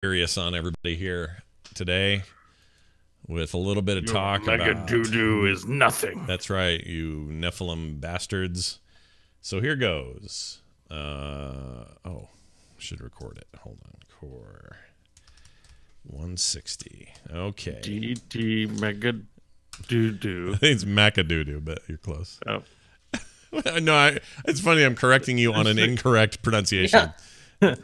Imperius on everybody here today with a little bit of talk mega about doo-doo is nothing. That's right, you Nephilim bastards. So here goes. Should record it. Hold on. Core 160. Okay. DD mega doo-doo. I think it's Macadoo-doo, but you're close. Oh. No, it's funny. I'm correcting you on an incorrect pronunciation. I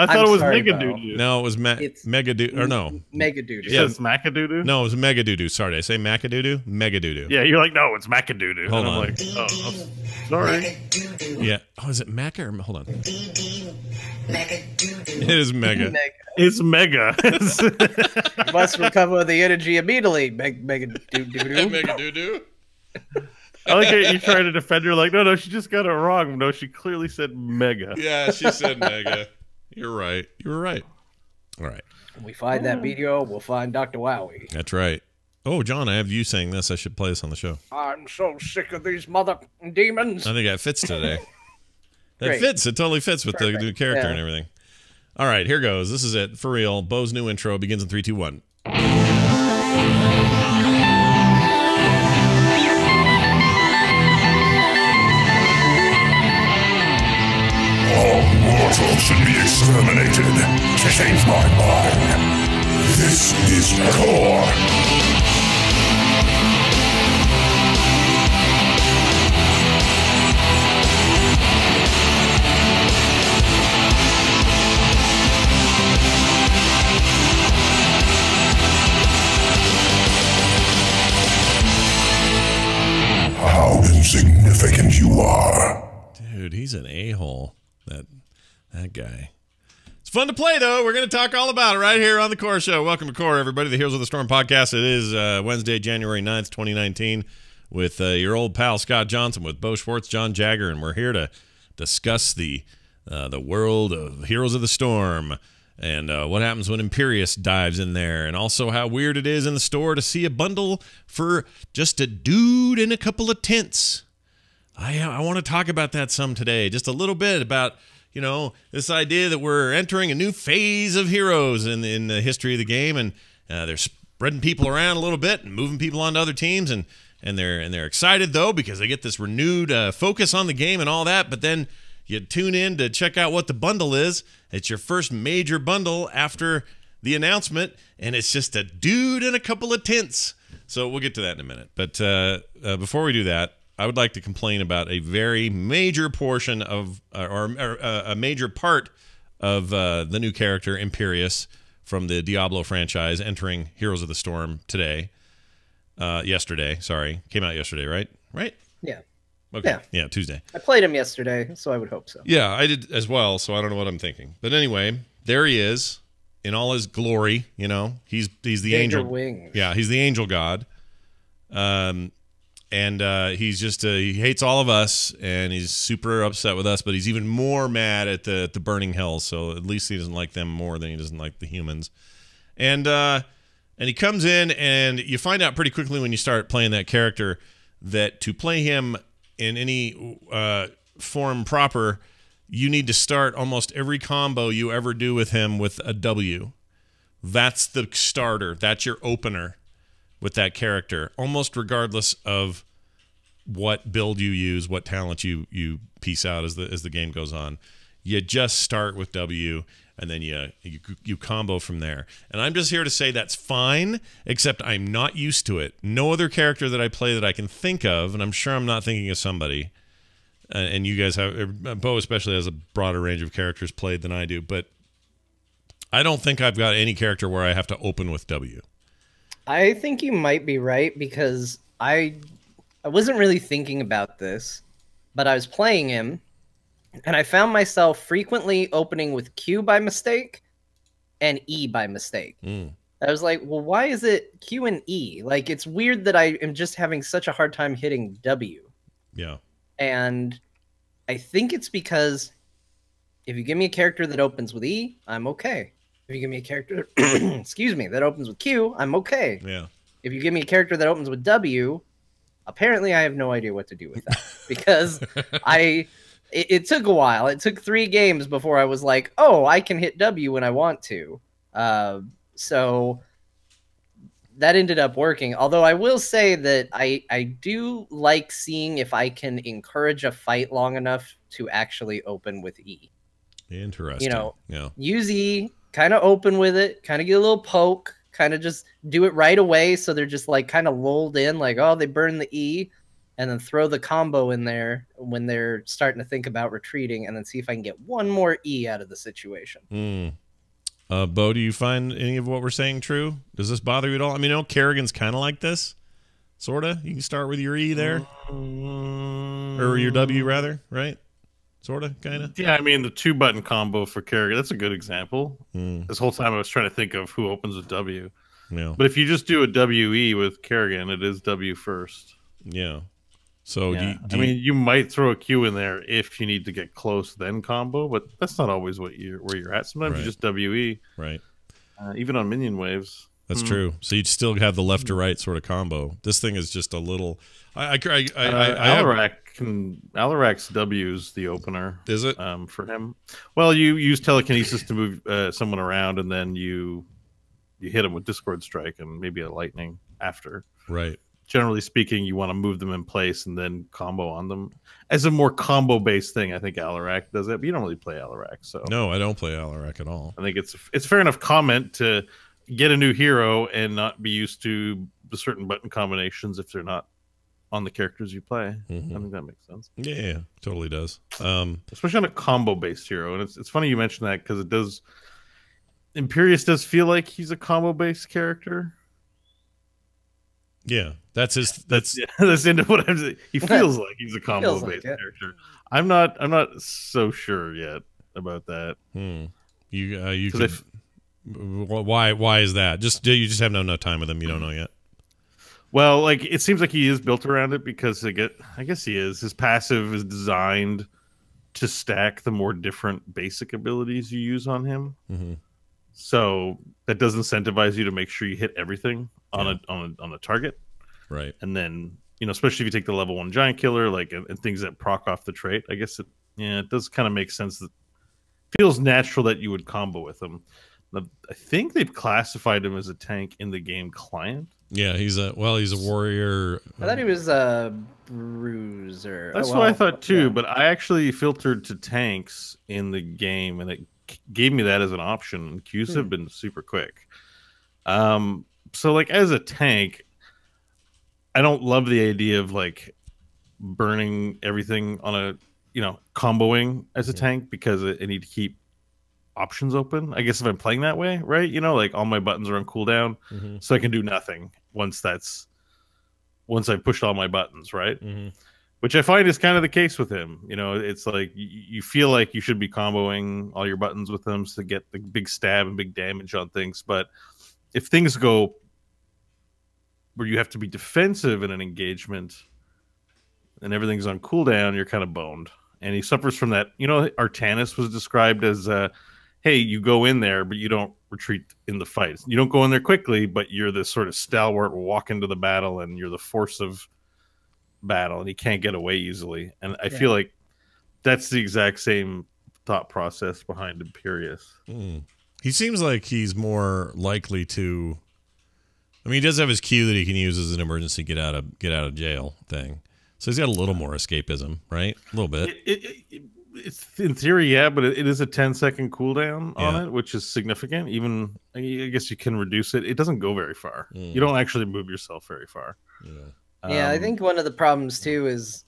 thought it was mega doo. No, it was mega doo. Or no, mega doo. Yeah, it's macadoo. No, it was mega doo. Sorry, did I say macadoo? Mega doo. Yeah, you're like, no, it's macadoo. Hold and I'm on. like, oh, sorry. Yeah. Oh, is it maca or hold on? It is mega. It's mega. You must recover the energy immediately. Mega doo doo. Mega doo. I like it. You try to defend her, like, no, she just got it wrong. No, she clearly said mega. Yeah, she said mega. You're right. You were right. All right. When we find that video, we'll find Dr. Wowie. That's right. Oh, John, I have you saying this. I should play this on the show. I'm so sick of these mother demons. I think that fits today. That Great. fits. It totally fits with the new character and everything. All right, here goes. This is it. For real. Bo's new intro begins in 3, 2, 1. All mortals should be exterminated. Change my mind. This is Core. How insignificant you are. Dude, he's an a-hole. That guy. It's fun to play, though. We're going to talk all about it right here on the Core Show. Welcome to Core, everybody. The Heroes of the Storm podcast. It is Wednesday, January 9th, 2019, with your old pal Scott Johnson, with Bo Schwartz, John Jagger, and we're here to discuss the world of Heroes of the Storm and what happens when Imperius dives in there, and also how weird it is in the store to see a bundle for just a dude and a couple of tents. I want to talk about that some today, just a little bit about, you know, this idea that we're entering a new phase of heroes in the history of the game, and they're spreading people around a little bit and moving people onto other teams, and they're excited though because they get this renewed focus on the game and all that. But then you tune in to check out what the bundle is. It's your first major bundle after the announcement, and it's just a dude and a couple of tents. So we'll get to that in a minute. But before we do that, I would like to complain about a very major portion of, or a major part of the new character, Imperius, from the Diablo franchise, entering Heroes of the Storm today. Yesterday, sorry. Came out yesterday, right? Right? Yeah. Okay. Yeah, Tuesday. I played him yesterday, so I would hope so. Yeah, I did as well, so I don't know what I'm thinking. But anyway, there he is in all his glory, you know. He's the angel. Wings. Yeah, he's the angel god. And he's just he hates all of us, and he's super upset with us, but he's even more mad at the burning hells. So at least he doesn't like them more than he doesn't like the humans. And he comes in, and you find out pretty quickly when you start playing that character that to play him in any form proper, you need to start almost every combo you ever do with him with a W. That's the starter. That's your opener with that character, almost regardless of what build you use, what talent you piece out as the game goes on. You just start with W, and then you combo from there. And I'm just here to say that's fine, except I'm not used to it. No other character that I play that I can think of, and I'm sure I'm not thinking of somebody, and you guys have, Bo especially has a broader range of characters played than I do, but I don't think I've got any character where I have to open with W. I think you might be right, because I wasn't really thinking about this, but I was playing him, and I found myself frequently opening with Q by mistake and E by mistake. I was like, well, why is it Q and E? Like, it's weird that I am just having such a hard time hitting W. Yeah. And I think it's because if you give me a character that opens with E, I'm okay. If you give me a character, excuse me, that opens with Q, I'm okay. Yeah. If you give me a character that opens with W, apparently I have no idea what to do with that, because it took a while. It took 3 games before I was like, oh, I can hit W when I want to. So that ended up working. Although I will say that I do like seeing if I can encourage a fight long enough to actually open with E. Interesting. You know, yeah. use E, kind of open with it, kind of get a little poke, kind of just do it right away. So they're just like kind of lulled in, like, oh, they burn the E, and then throw the combo in there when they're starting to think about retreating, and then see if I can get one more E out of the situation. Bo, do you find any of what we're saying true? Does this bother you at all? I mean, Kerrigan's kind of like this, sort of. You can start with your E there, or your W, rather, right? Sort of, kind of. Yeah, I mean, the 2-button combo for Kerrigan, that's a good example. This whole time I was trying to think of who opens with W. Yeah. But if you just do a WE with Kerrigan, it is W first. Yeah. So yeah. You might throw a Q in there if you need to get close, then combo, but that's not always where you're at. Sometimes you just WE. Right. Even on minion waves. That's true. So you still have the left to right sort of combo. This thing is just a little. Alarak's W's the opener. Is it for him? Well, you use telekinesis to move someone around, and then you hit him with Discord Strike and maybe a lightning after. Right. Generally speaking, you want to move them in place and then combo on them. As a more combo-based thing, I think Alarak does it, but you don't really play Alarak. So no, I don't play Alarak at all. I think it's fair enough comment to get a new hero and not be used to the certain button combinations if they're not on the characters you play. I think that makes sense. Yeah, totally does. Especially on a combo-based hero. And it's funny you mention that because it does... Imperius does feel like he's a combo-based character. Yeah, that's that's into what I'm saying. He feels like he's a combo-based character. I'm not so sure yet about that. You could... Why is that? You just have no time with him. You don't know yet. Well, like it seems like he is built around it because I guess he is. His passive is designed to stack the more different basic abilities you use on him. So that does incentivize you to make sure you hit everything on a target. Right. And then, especially if you take the level 1 giant killer, like and things that proc off the trait, I guess it does kind of make sense. That it feels natural that you would combo with him. I think they've classified him as a tank in the game client. Yeah, he's a warrior. I thought he was a bruiser. That's what I thought too, but I actually filtered to tanks in the game, and it gave me that as an option. Qs have been super quick. So like as a tank, I don't love the idea of like burning everything on a comboing as a tank because I need to keep options open. I guess if I'm playing that way, right? Like all my buttons are on cooldown, so I can do nothing once I've pushed all my buttons, right? Which I find is kind of the case with him. It's like you feel like you should be comboing all your buttons with him to get the big stab and big damage on things. But if things go where you have to be defensive in an engagement and everything's on cooldown, you're kind of boned. And he suffers from that. Artanis was described as, hey, you go in there, but you don't retreat in the fight. You don't go in there quickly, but you're this sort of stalwart walk into the battle, and you're the force of battle, and he can't get away easily. And I feel like that's the exact same thought process behind Imperius. He seems like he's more likely to... I mean, he does have his Q that he can use as an emergency get out of jail thing. So he's got a little more escapism, right? A little bit. It's in theory, yeah, but it is a 10-second cooldown on it, which is significant. Even, I guess you can reduce it. It doesn't go very far. You don't actually move yourself very far. Yeah, I think one of the problems too is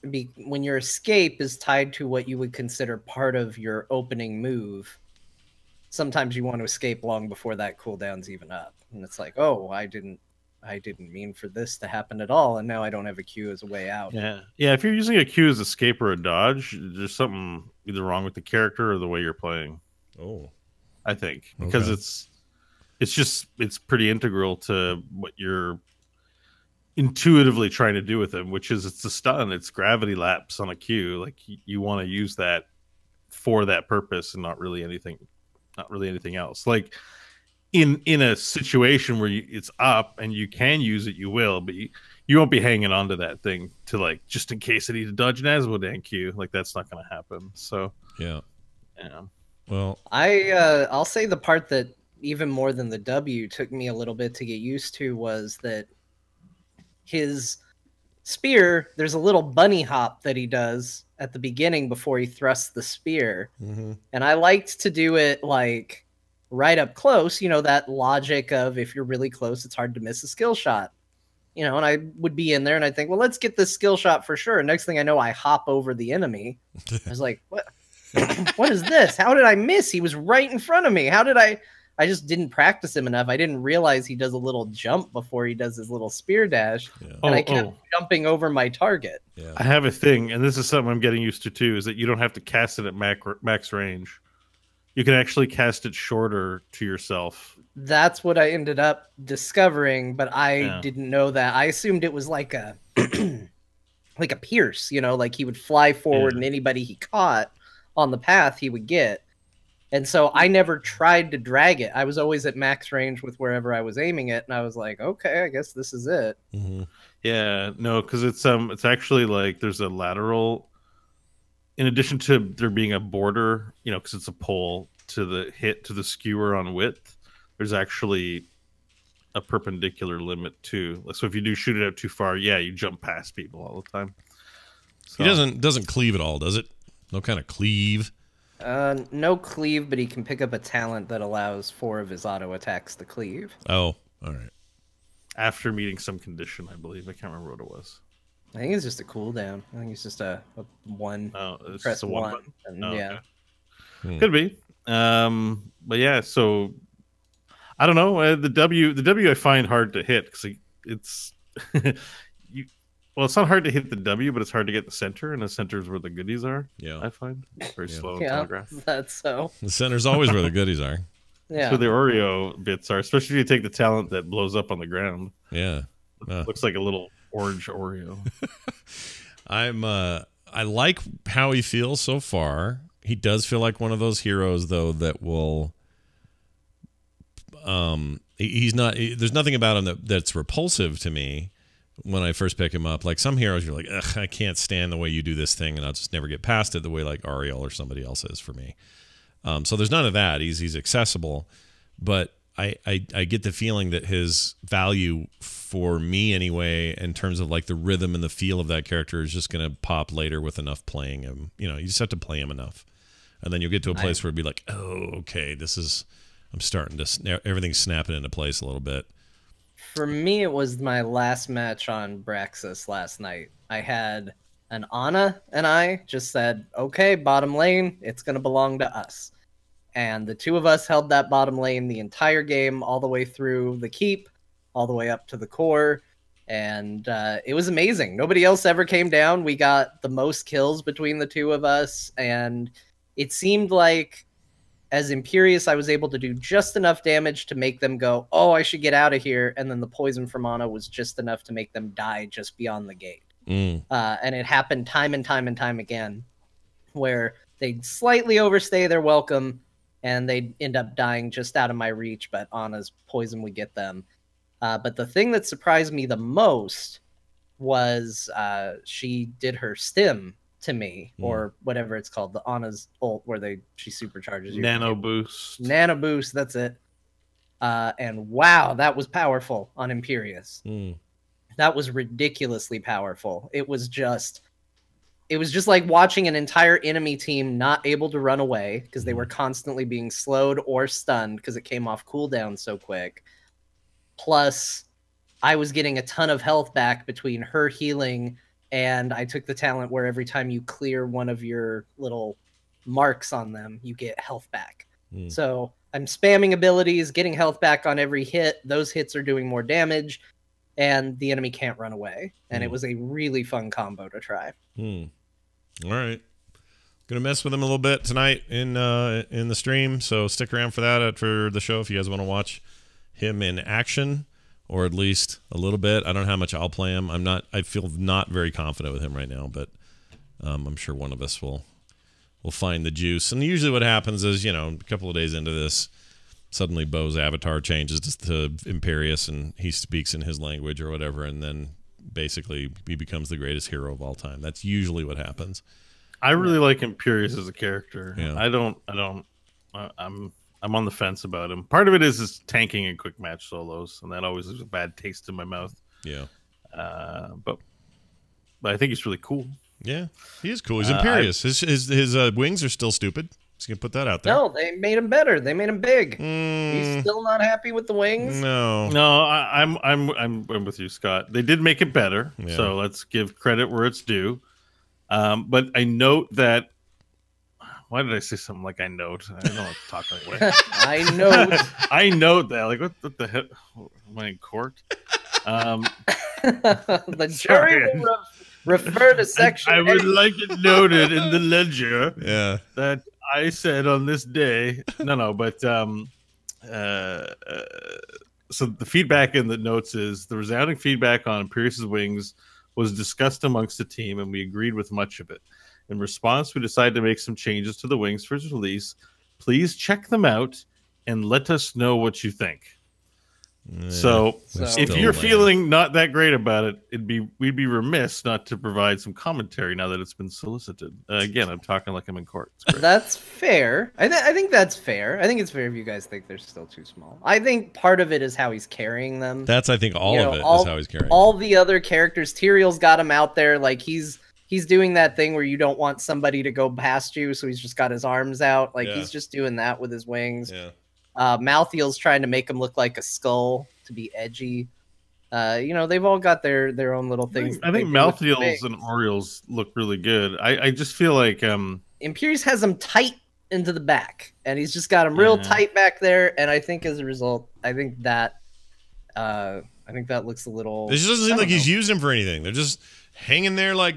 when your escape is tied to what you would consider part of your opening move. Sometimes you want to escape long before that cooldown's even up, and it's like, oh, I didn't mean for this to happen at all, and now I don't have a Q as a way out. Yeah. If you're using a Q as escape or a dodge, there's something either wrong with the character or the way you're playing. I think because it's pretty integral to what you're intuitively trying to do with him, which is it's a stun, it's gravity lapse on a Q. Like you want to use that for that purpose and not really anything else. Like in a situation where it's up and you can use it, you will, but you won't be hanging on to that thing to like just in case I need to dodge an Asmodan Q. Like that's not going to happen. So yeah. Yeah. Well, I'll say the part that even more than the W took me a little bit to get used to was that his spear, there's a little bunny hop that he does at the beginning before he thrusts the spear. And I liked to do it like right up close, you know, that logic of if you're really close, it's hard to miss a skill shot. You know, and I would be in there and I'd think, well, let's get this skill shot for sure. And next thing I know, I hop over the enemy. I was like, what? What is this? How did I miss? He was right in front of me. How did I just didn't practice him enough. I didn't realize he does a little jump before he does his little spear dash. And I kept jumping over my target. I have a thing, and this is something I'm getting used to too, is that you don't have to cast it at max range. You can actually cast it shorter to yourself. That's what I ended up discovering, but I didn't know that. I assumed it was like a like a pierce, you know, like he would fly forward and anybody he caught on the path he would get. And so I never tried to drag it. I was always at max range with wherever I was aiming it, and I was like, okay, I guess this is it. Yeah, no, because it's actually like there's a lateral. In addition to there being a border, you know, because it's a pole to the skewer on width, there's actually a perpendicular limit too. So if you do shoot it out too far, you jump past people all the time. So. He doesn't cleave at all, does it? No kind of cleave. No cleave, but he can pick up a talent that allows 4 of his auto attacks to cleave. Oh, all right. After meeting some condition, I believe. I can't remember what it was. I think it's just a cooldown. I think it's just a one. Oh, it's press just a one button. And, Okay. Could be. But yeah, so I don't know. The W I find hard to hit because it's well, it's not hard to hit the W, but it's hard to get the center, and the center is where the goodies are. Yeah, I find very slow and yeah, telegraph. That's so. The center's always where the goodies are. Yeah, that's where the Oreo bits are, especially if you take the talent that blows up on the ground. Yeah, looks like a little orange Oreo. I like how he feels so far. He does feel like one of those heroes, though, that will. He's not. There's nothing about him that's repulsive to me when I first pick him up. Like some heroes, you're like, ugh, I can't stand the way you do this thing, and I'll just never get past it. The way like Ariel or somebody else is for me. So there's none of that. He's accessible, but I get the feeling that his value for me anyway, in terms of like the rhythm and the feel of that character, is just going to pop later with enough playing him. You know, you just have to play him enough, and then you'll get to a place where it'd be like, oh, okay, I'm starting to everything's snapping into place a little bit. For me, it was my last match on Braxis last night. I had an Ana, and I just said, okay, bottom lane, it's going to belong to us. And the two of us held that bottom lane the entire game, all the way through the keep, all the way up to the core. And it was amazing. Nobody else ever came down. We got the most kills between the two of us. And it seemed like, as Imperius, I was able to do just enough damage to make them go, oh, I should get out of here. And then the poison from Ana was just enough to make them die just beyond the gate. And it happened time and time and time again, where they'd slightly overstay their welcome and they'd end up dying just out of my reach, but Ana's poison would get them. But the thing that surprised me the most was she did her stim to me, or whatever it's called, the Ana's ult, where she supercharges you. Nano boost. Nano boost, that's it. And wow, that was powerful on Imperius. That was ridiculously powerful. It was just like watching an entire enemy team not able to run away because they were constantly being slowed or stunned because it came off cooldown so quick. Plus, I was getting a ton of health back between her healing, and I took the talent where every time you clear one of your little marks on them, you get health back. So I'm spamming abilities, getting health back on every hit. Those hits are doing more damage, and the enemy can't run away. And it was a really fun combo to try. All right. Gonna mess with him a little bit tonight in the stream, so stick around for that after the show if you guys want to watch him in action, or at least a little bit. I don't know how much I'll play him. I feel not very confident with him right now, but I'm sure one of us will find the juice. And usually what happens is, you know, a couple of days into this, suddenly Bo's avatar changes to Imperius and he speaks in his language or whatever, and then basically he becomes the greatest hero of all time. That's usually what happens. I really like Imperius as a character. Yeah. I'm on the fence about him. Part of it is tanking in quick match solos, and that always is a bad taste in my mouth. Yeah. But I think he's really cool. Yeah, he is cool. He's Imperius. His wings are still stupid. Just gonna put that out there. No, they made him better. They made him big. He's still not happy with the wings. No, I'm with you, Scott. They did make it better, so let's give credit where it's due. But I note that. Why did I say something like I note? I don't know what to talk that way. I note. I note that. Like, what the hell? Am I in court? The jury will refer to section. I would like it noted in the ledger that I said on this day. But so the feedback in the notes is the resounding feedback on Imperius's wings was discussed amongst the team, and we agreed with much of it. In response, we decided to make some changes to the wings for its release. Please check them out and let us know what you think. So if you're feeling not that great about it, we'd be remiss not to provide some commentary now that it's been solicited. Again, I'm talking like I'm in court. That's fair. I think that's fair. I think it's fair if you guys think they're still too small. I think part of it is how he's carrying them. That's I think all of it is how he's carrying. All the other characters, Tyrael's got him out there like he's doing that thing where you don't want somebody to go past you, so he's just got his arms out. Like he's just doing that with his wings. Yeah. Malthiel's trying to make him look like a skull to be edgy. They've all got their own little things. I think Malthiel's and Orioles look really good. I just feel like Imperius has them tight into the back, and he's just got them real tight back there. And I think as a result, I think that looks a little. It just doesn't seem like he's used them for anything. They're just hanging there like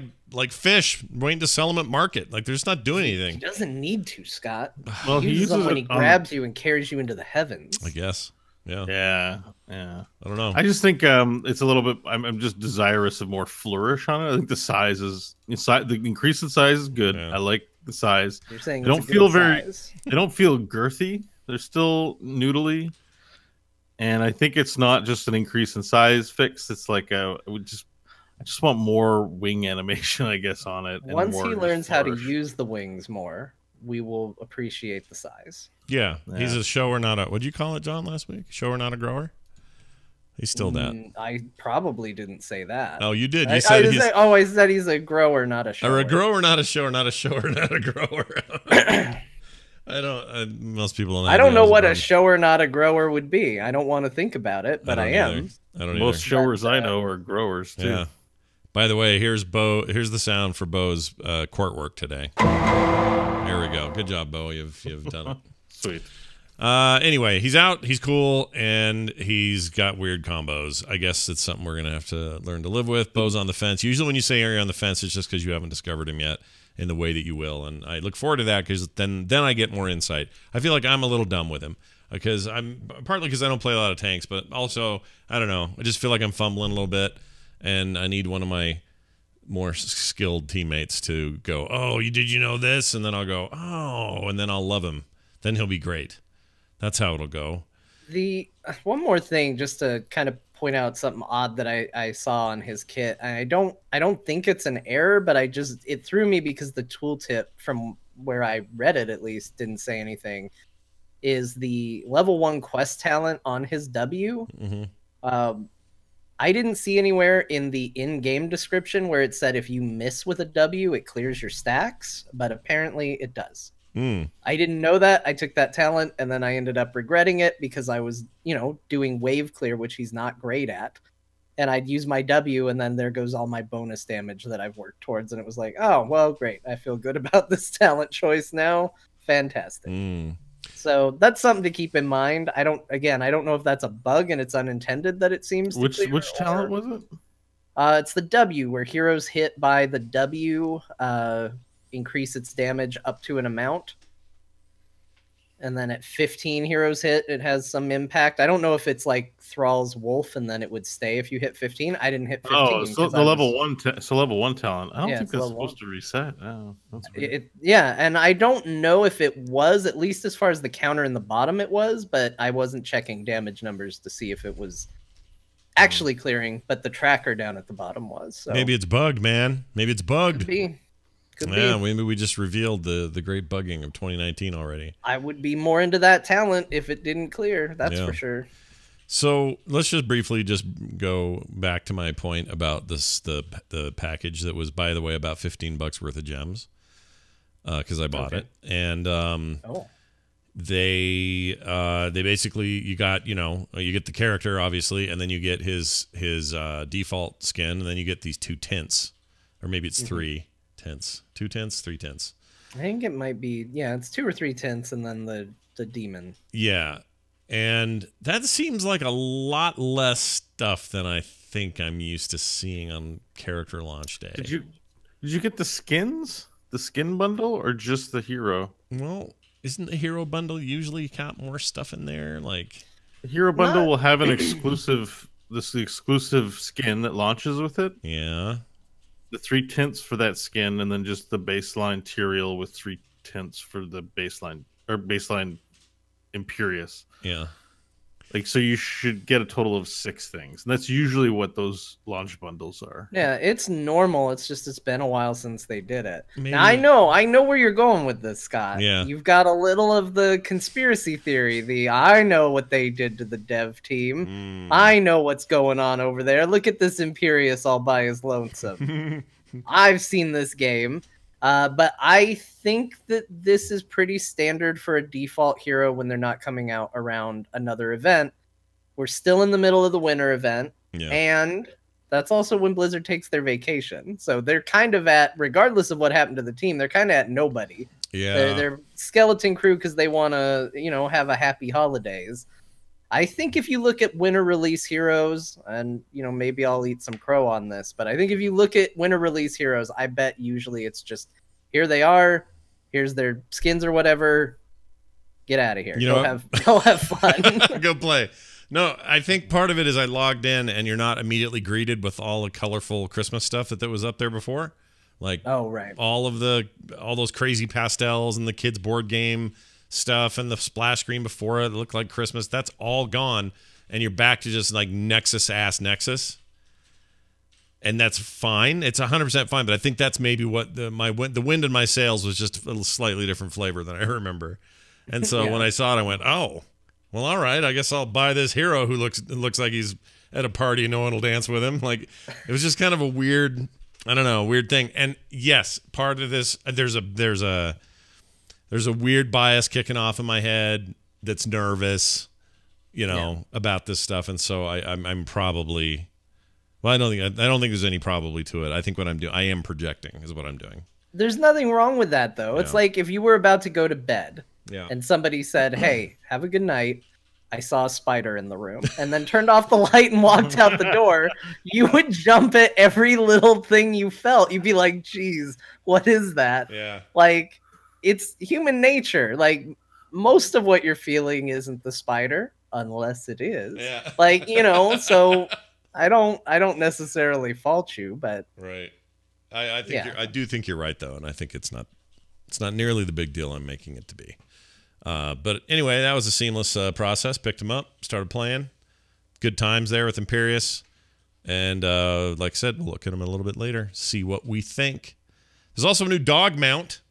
fish waiting to sell them at market. Like they're just not doing anything. He doesn't need to, Scott. Well, he uses them when he grabs you and carries you into the heavens. I guess. Yeah. I don't know. I just think it's a little bit. I'm just desirous of more flourish on it. I think the size is the increase in size is good. I like the size. You're saying they don't feel size. They don't feel girthy. They're still noodly, and I think it's not just an increase in size fix. It's like I just want more wing animation, I guess, on it. Once he learns how to use the wings more, we will appreciate the size. Yeah. He's a shower, not a. What'd you call it, John, last week? Shower, not a grower. He's still that. I probably didn't say that. Oh, you did. I said he's a grower, not a shower. Or a grower, not a shower, not a shower, not a grower. I don't. Most people don't. I don't know what a shower, not a grower would be. I don't want to think about it, but I am. I don't. Most showers I know are growers too. Yeah. By the way, here's Bo. Here's the sound for Bo's court work today. There we go. Good job, Bo. You've done it. Sweet. Anyway, he's out. He's cool, and he's got weird combos. I guess it's something we're gonna have to learn to live with. Bo's on the fence. Usually, when you say you're on the fence, it's just because you haven't discovered him yet in the way that you will. And I look forward to that because then I get more insight. I feel like I'm a little dumb with him because partly because I don't play a lot of tanks, but also I don't know. I just feel like I'm fumbling a little bit, and I need one of my more skilled teammates to go, oh, did you know this? And then I'll go, oh, and then I'll love him. Then he'll be great. That's how it'll go. The one more thing, just to kind of point out something odd that I saw on his kit. I don't think it's an error, but it threw me because the tooltip from where I read it at least didn't say anything. Is the level 1 quest talent on his W? Mm-hmm. I didn't see anywhere in the in-game description where it said if you miss with a W, it clears your stacks, but apparently it does. I didn't know that. I took that talent, and then I ended up regretting it because I was, doing wave clear, which he's not great at. And I'd use my W, and then there goes all my bonus damage that I've worked towards. And it was like, oh, well, great. I feel good about this talent choice now. Fantastic. So that's something to keep in mind. I don't know if that's a bug and it's unintended that it seems. Which talent was it? It's the W, where heroes hit by the W increase its damage up to an amount. And then at 15 heroes hit, it has some impact. I don't know if it's like Thrall's Wolf and then it would stay if you hit 15. I didn't hit 15. Oh, so the level 1 talent. I don't think that's supposed to reset. Oh, that's weird. And I don't know if it was, at least as far as the counter in the bottom it was, but I wasn't checking damage numbers to see if it was actually clearing, but the tracker down at the bottom was. So maybe it's bugged, man. Maybe it's bugged. Could Yeah, be. maybe we just revealed the great bugging of 2019 already. I would be more into that talent if it didn't clear. That's Yeah. for sure. So let's just briefly just go back to my point about the package that was, by the way, about $15 worth of gems, because I bought it, and they basically, you got, you get the character obviously, and then you get his default skin, and then you get these 2 tints, or maybe it's 3 tints, 2 tints, 3 tints. I think it might be, it's 2 or 3 tints, and then the demon. Yeah. And that seems like a lot less stuff than I think I'm used to seeing on character launch day. Did you get the skins? The skin bundle, or just the hero? Well, isn't the hero bundle usually got more stuff in there? Like, The hero bundle will have an exclusive the exclusive skin that launches with it. yeah. The 3 tints for that skin, and then just the baseline Tyrael with 3 tints for the baseline Imperius. Yeah. Like, so you should get a total of 6 things. And that's usually what those launch bundles are. Yeah, it's normal. It's just it's been a while since they did it. Maybe. Now, I know where you're going with this, Scott. Yeah. You've got a little of the conspiracy theory. I know what they did to the dev team. I know what's going on over there. Look at this Imperius all by his lonesome. I've seen this game. But I think that this is pretty standard for a default hero when they're not coming out around another event. We're still in the middle of the winter event, and that's also when Blizzard takes their vacation. So they're kind of at, regardless of what happened to the team, they're kind of at nobody. Yeah. They're skeleton crew because they want to, have a happy holidays. I think if you look at winter release heroes, and maybe I'll eat some crow on this, but I think if you look at winter release heroes, I bet usually it's just, here they are, here's their skins or whatever, get out of here. Go have fun. Go play. No, I think part of it is I logged in and you're not immediately greeted with all the colorful Christmas stuff that was up there before. Like, all those crazy pastels and the kids board game stuff and the splash screen before it that looked like Christmas. That's all gone, and you're back to just like Nexus. And that's fine. It's 100% fine, but I think that's maybe what the wind in my sails was, just a slightly different flavor than I remember. And so when I saw it, I went, oh, well, all right, I guess I'll buy this hero who looks like he's at a party and no one will dance with him. Like, it was just kind of a weird thing. And yes, part of this, there's a weird bias kicking off in my head that's nervous, about this stuff. And so I'm probably, well, I don't think there's any probably to it. I think what I'm doing, I am projecting is what I'm doing. There's nothing wrong with that, though. It's like if you were about to go to bed and somebody said, hey, have a good night. I saw a spider in the room, and then turned off the light and walked out the door, you would jump at every little thing you felt. You'd be like, geez, what is that? Yeah. Like, it's human nature. Like, most of what you're feeling isn't the spider, unless it is. Yeah. Like, so I don't necessarily fault you, but right. I do think you're right, though, and I think it's not nearly the big deal I'm making it to be. But anyway, that was a seamless process. Picked him up, started playing. Good times there with Imperius. And like I said, we'll look at him a little bit later, see what we think. There's also a new dog mount.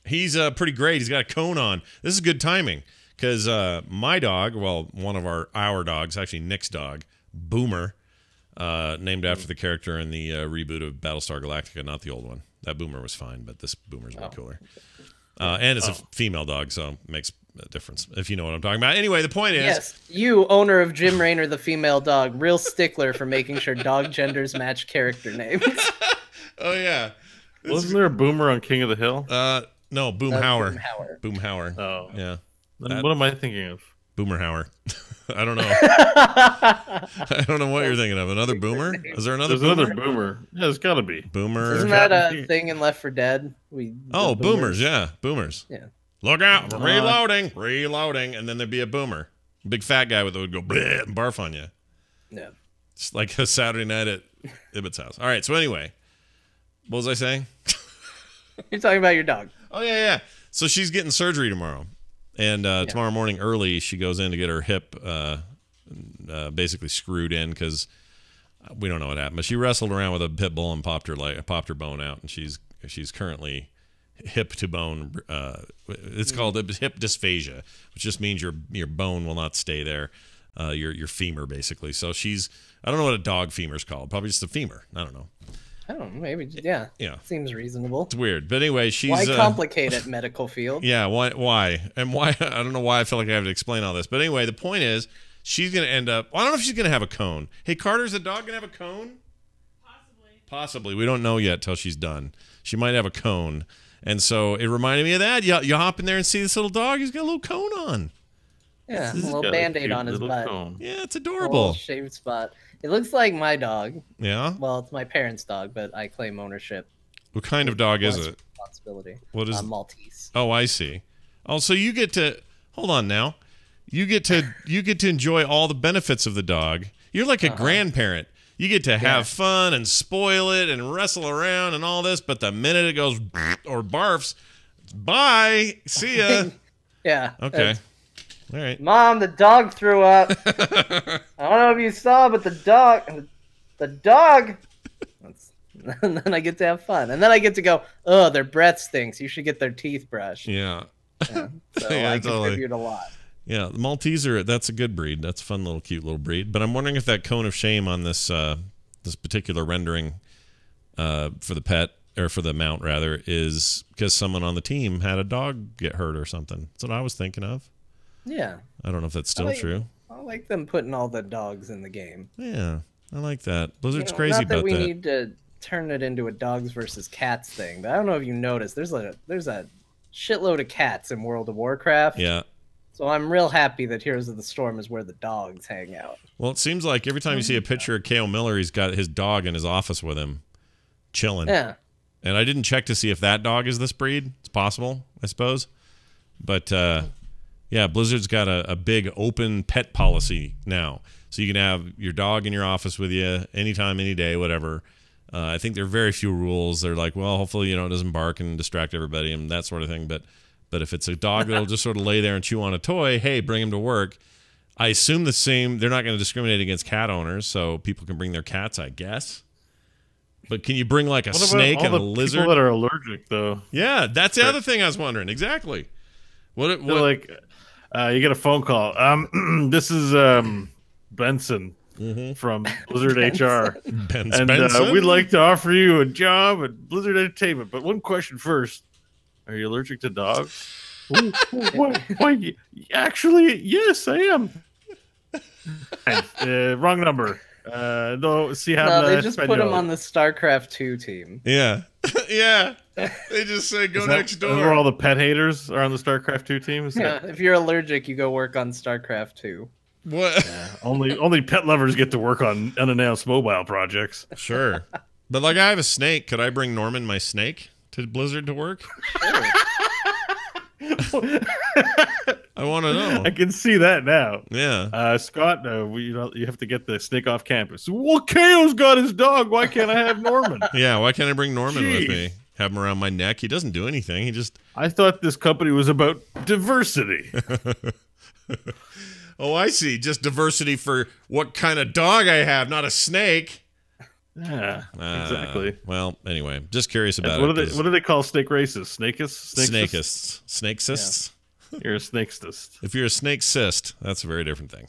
He's pretty great. He's got a cone on. This is good timing because my dog, well, one of our dogs, actually Nick's dog, Boomer, named after the character in the reboot of Battlestar Galactica, not the old one. That Boomer was fine, but this Boomer's way cooler. And it's a female dog, so it makes a difference, if you know what I'm talking about. Anyway, the point is... Yes, you, owner of Jim Raynor, the female dog, real stickler for making sure dog genders match character names. Oh, yeah. Wasn't there a Boomer on King of the Hill? No, Boomhauer. Boomhauer. Oh. Yeah. What am I thinking of? Boomerhauer. I don't know. I don't know what you're thinking of. Another Boomer? Is there another Boomer? Another Boomer. Yeah, there's got to be. Boomer. Isn't that a thing in Left 4 Dead? Boomers. Yeah, Boomers. Yeah. Look out. Reloading. And then there'd be a Boomer. Big fat guy that would go bleh and barf on you. Yeah. It's like a Saturday night at Ibbott's house. All right, so anyway. What was I saying? You're talking about your dog. Oh, yeah. So she's getting surgery tomorrow. And tomorrow morning early, she goes in to get her hip basically screwed in because we don't know what happened. But she wrestled around with a pit bull and popped her bone out, and she's she's currently hip to bone. It's called hip dysphagia, which just means your bone will not stay there. Your femur, basically. So I don't know what a dog femur is called. Probably just a femur. I don't know. I don't know. Maybe, yeah. Seems reasonable. It's weird. But anyway, she's... Why complicate it, medical field? Yeah, why? And why? I don't know why I feel like I have to explain all this. But anyway, the point is, she's going to end up... I don't know if she's going to have a cone. Hey, Carter's the dog going to have a cone? Possibly. We don't know yet till she's done. She might have a cone. And so it reminded me of that. You hop in there and see this little dog. He's got a little cone on. Yeah, a little Band-Aid on his butt. Cone. Yeah, it's A adorable. little shaved spot. It looks like my dog. Yeah? Well, it's my parents' dog, but I claim ownership. What kind of dog is Less it? Responsibility. What is Maltese. Oh, I see. Oh, so you get to... Hold on now. You get to enjoy all the benefits of the dog. You're like a grandparent. You get to have fun and spoil it and wrestle around and all this, but the minute it goes or barfs, bye. See ya. Yeah. Okay. All right. Mom, the dog threw up. I don't know if you saw, but the dog. And then I get to have fun, and then I get to go. Oh, their breath stinks. You should get their teeth brushed. Yeah. So Yeah, I totally. contribute a lot. Yeah, the Maltese that's a good breed. That's a fun little cute little breed. But I'm wondering if that cone of shame on this this particular rendering for the pet or for the mount rather is because someone on the team had a dog get hurt or something. That's what I was thinking of. Yeah. I don't know if that's still true. I like them putting all the dogs in the game. Yeah, I like that. Blizzard's crazy not that about we that. need to turn it into a dogs versus cats thing, but I don't know if you noticed. There's a shitload of cats in World of Warcraft. Yeah. So I'm real happy that Heroes of the Storm is where the dogs hang out. Well, it seems like every time you see a picture of K.O. Miller, he's got his dog in his office with him, chilling. Yeah. And I didn't check to see if that dog is this breed. It's possible, I suppose. But, yeah, Blizzard's got a big open pet policy now. So you can have your dog in your office with you anytime, any day, whatever. I think there are very few rules. They're like, well, hopefully, it doesn't bark and distract everybody and that sort of thing. But if it's a dog that'll just sort of lay there and chew on a toy, hey, bring him to work. I assume the same. They're not going to discriminate against cat owners, so people can bring their cats, I guess. But can you bring like a snake and a lizard? People that are allergic, though. Yeah, that's the other thing I was wondering. Exactly. What? Like, you get a phone call. This is Benson from Blizzard HR, and we'd like to offer you a job at Blizzard Entertainment. But one question first: are you allergic to dogs? Why? Actually, yes, I am. Wrong number. No, see how they just put him on the StarCraft 2 team. Yeah. Yeah. They just say go next door. Where all the pet haters are on the StarCraft 2 team? Yeah, if you're allergic, you go work on StarCraft 2. What? Yeah, only pet lovers get to work on unannounced mobile projects. Sure. But like I have a snake. Could I bring Norman my snake to Blizzard to work? Sure. I want to know. I can see that now. Yeah. Scott, you have to get the snake off campus. Well, KO's got his dog. Why can't I have Norman? Yeah, why can't I bring Norman with me? Have him around my neck. He doesn't do anything. He just... I thought this company was about diversity. Oh, I see. Just diversity for what kind of dog I have, not a snake. Yeah, exactly. Well, anyway, just curious about What do they call snake races? Snakists? Snakists. Snakecysts? Yeah. You're a snakestist. If you're a snake cyst, that's a very different thing.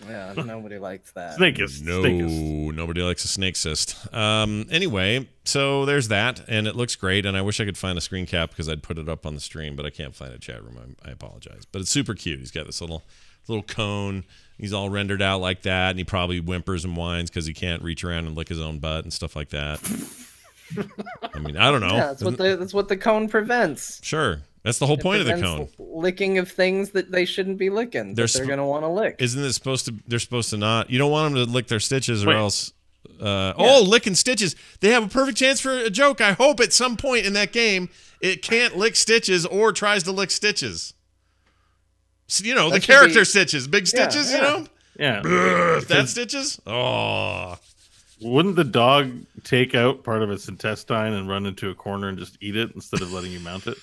Yeah, nobody likes that. Snakist. No, Snakist. nobody likes a snake cyst. Anyway, so there's that, and it looks great, and I wish I could find a screen cap because I'd put it up on the stream, but I can't find a chat room. I apologize. But it's super cute. He's got this little cone. He's all rendered out like that, and he probably whimpers and whines because he can't reach around and lick his own butt and stuff like that. I mean, I don't know. Yeah, that's what the cone prevents. Sure. That's the whole point of the cone. Licking of things that they shouldn't be licking. They're going to want to lick. Isn't it supposed to? They're supposed to not. You don't want them to lick their stitches, or else. Oh, licking stitches. They have a perfect chance for a joke. I hope at some point in that game it can't lick stitches or tries to lick stitches. So, the character stitches, big stitches. Yeah. That stitches. Oh. Wouldn't the dog take out part of its intestine and run into a corner and just eat it instead of letting you mount it?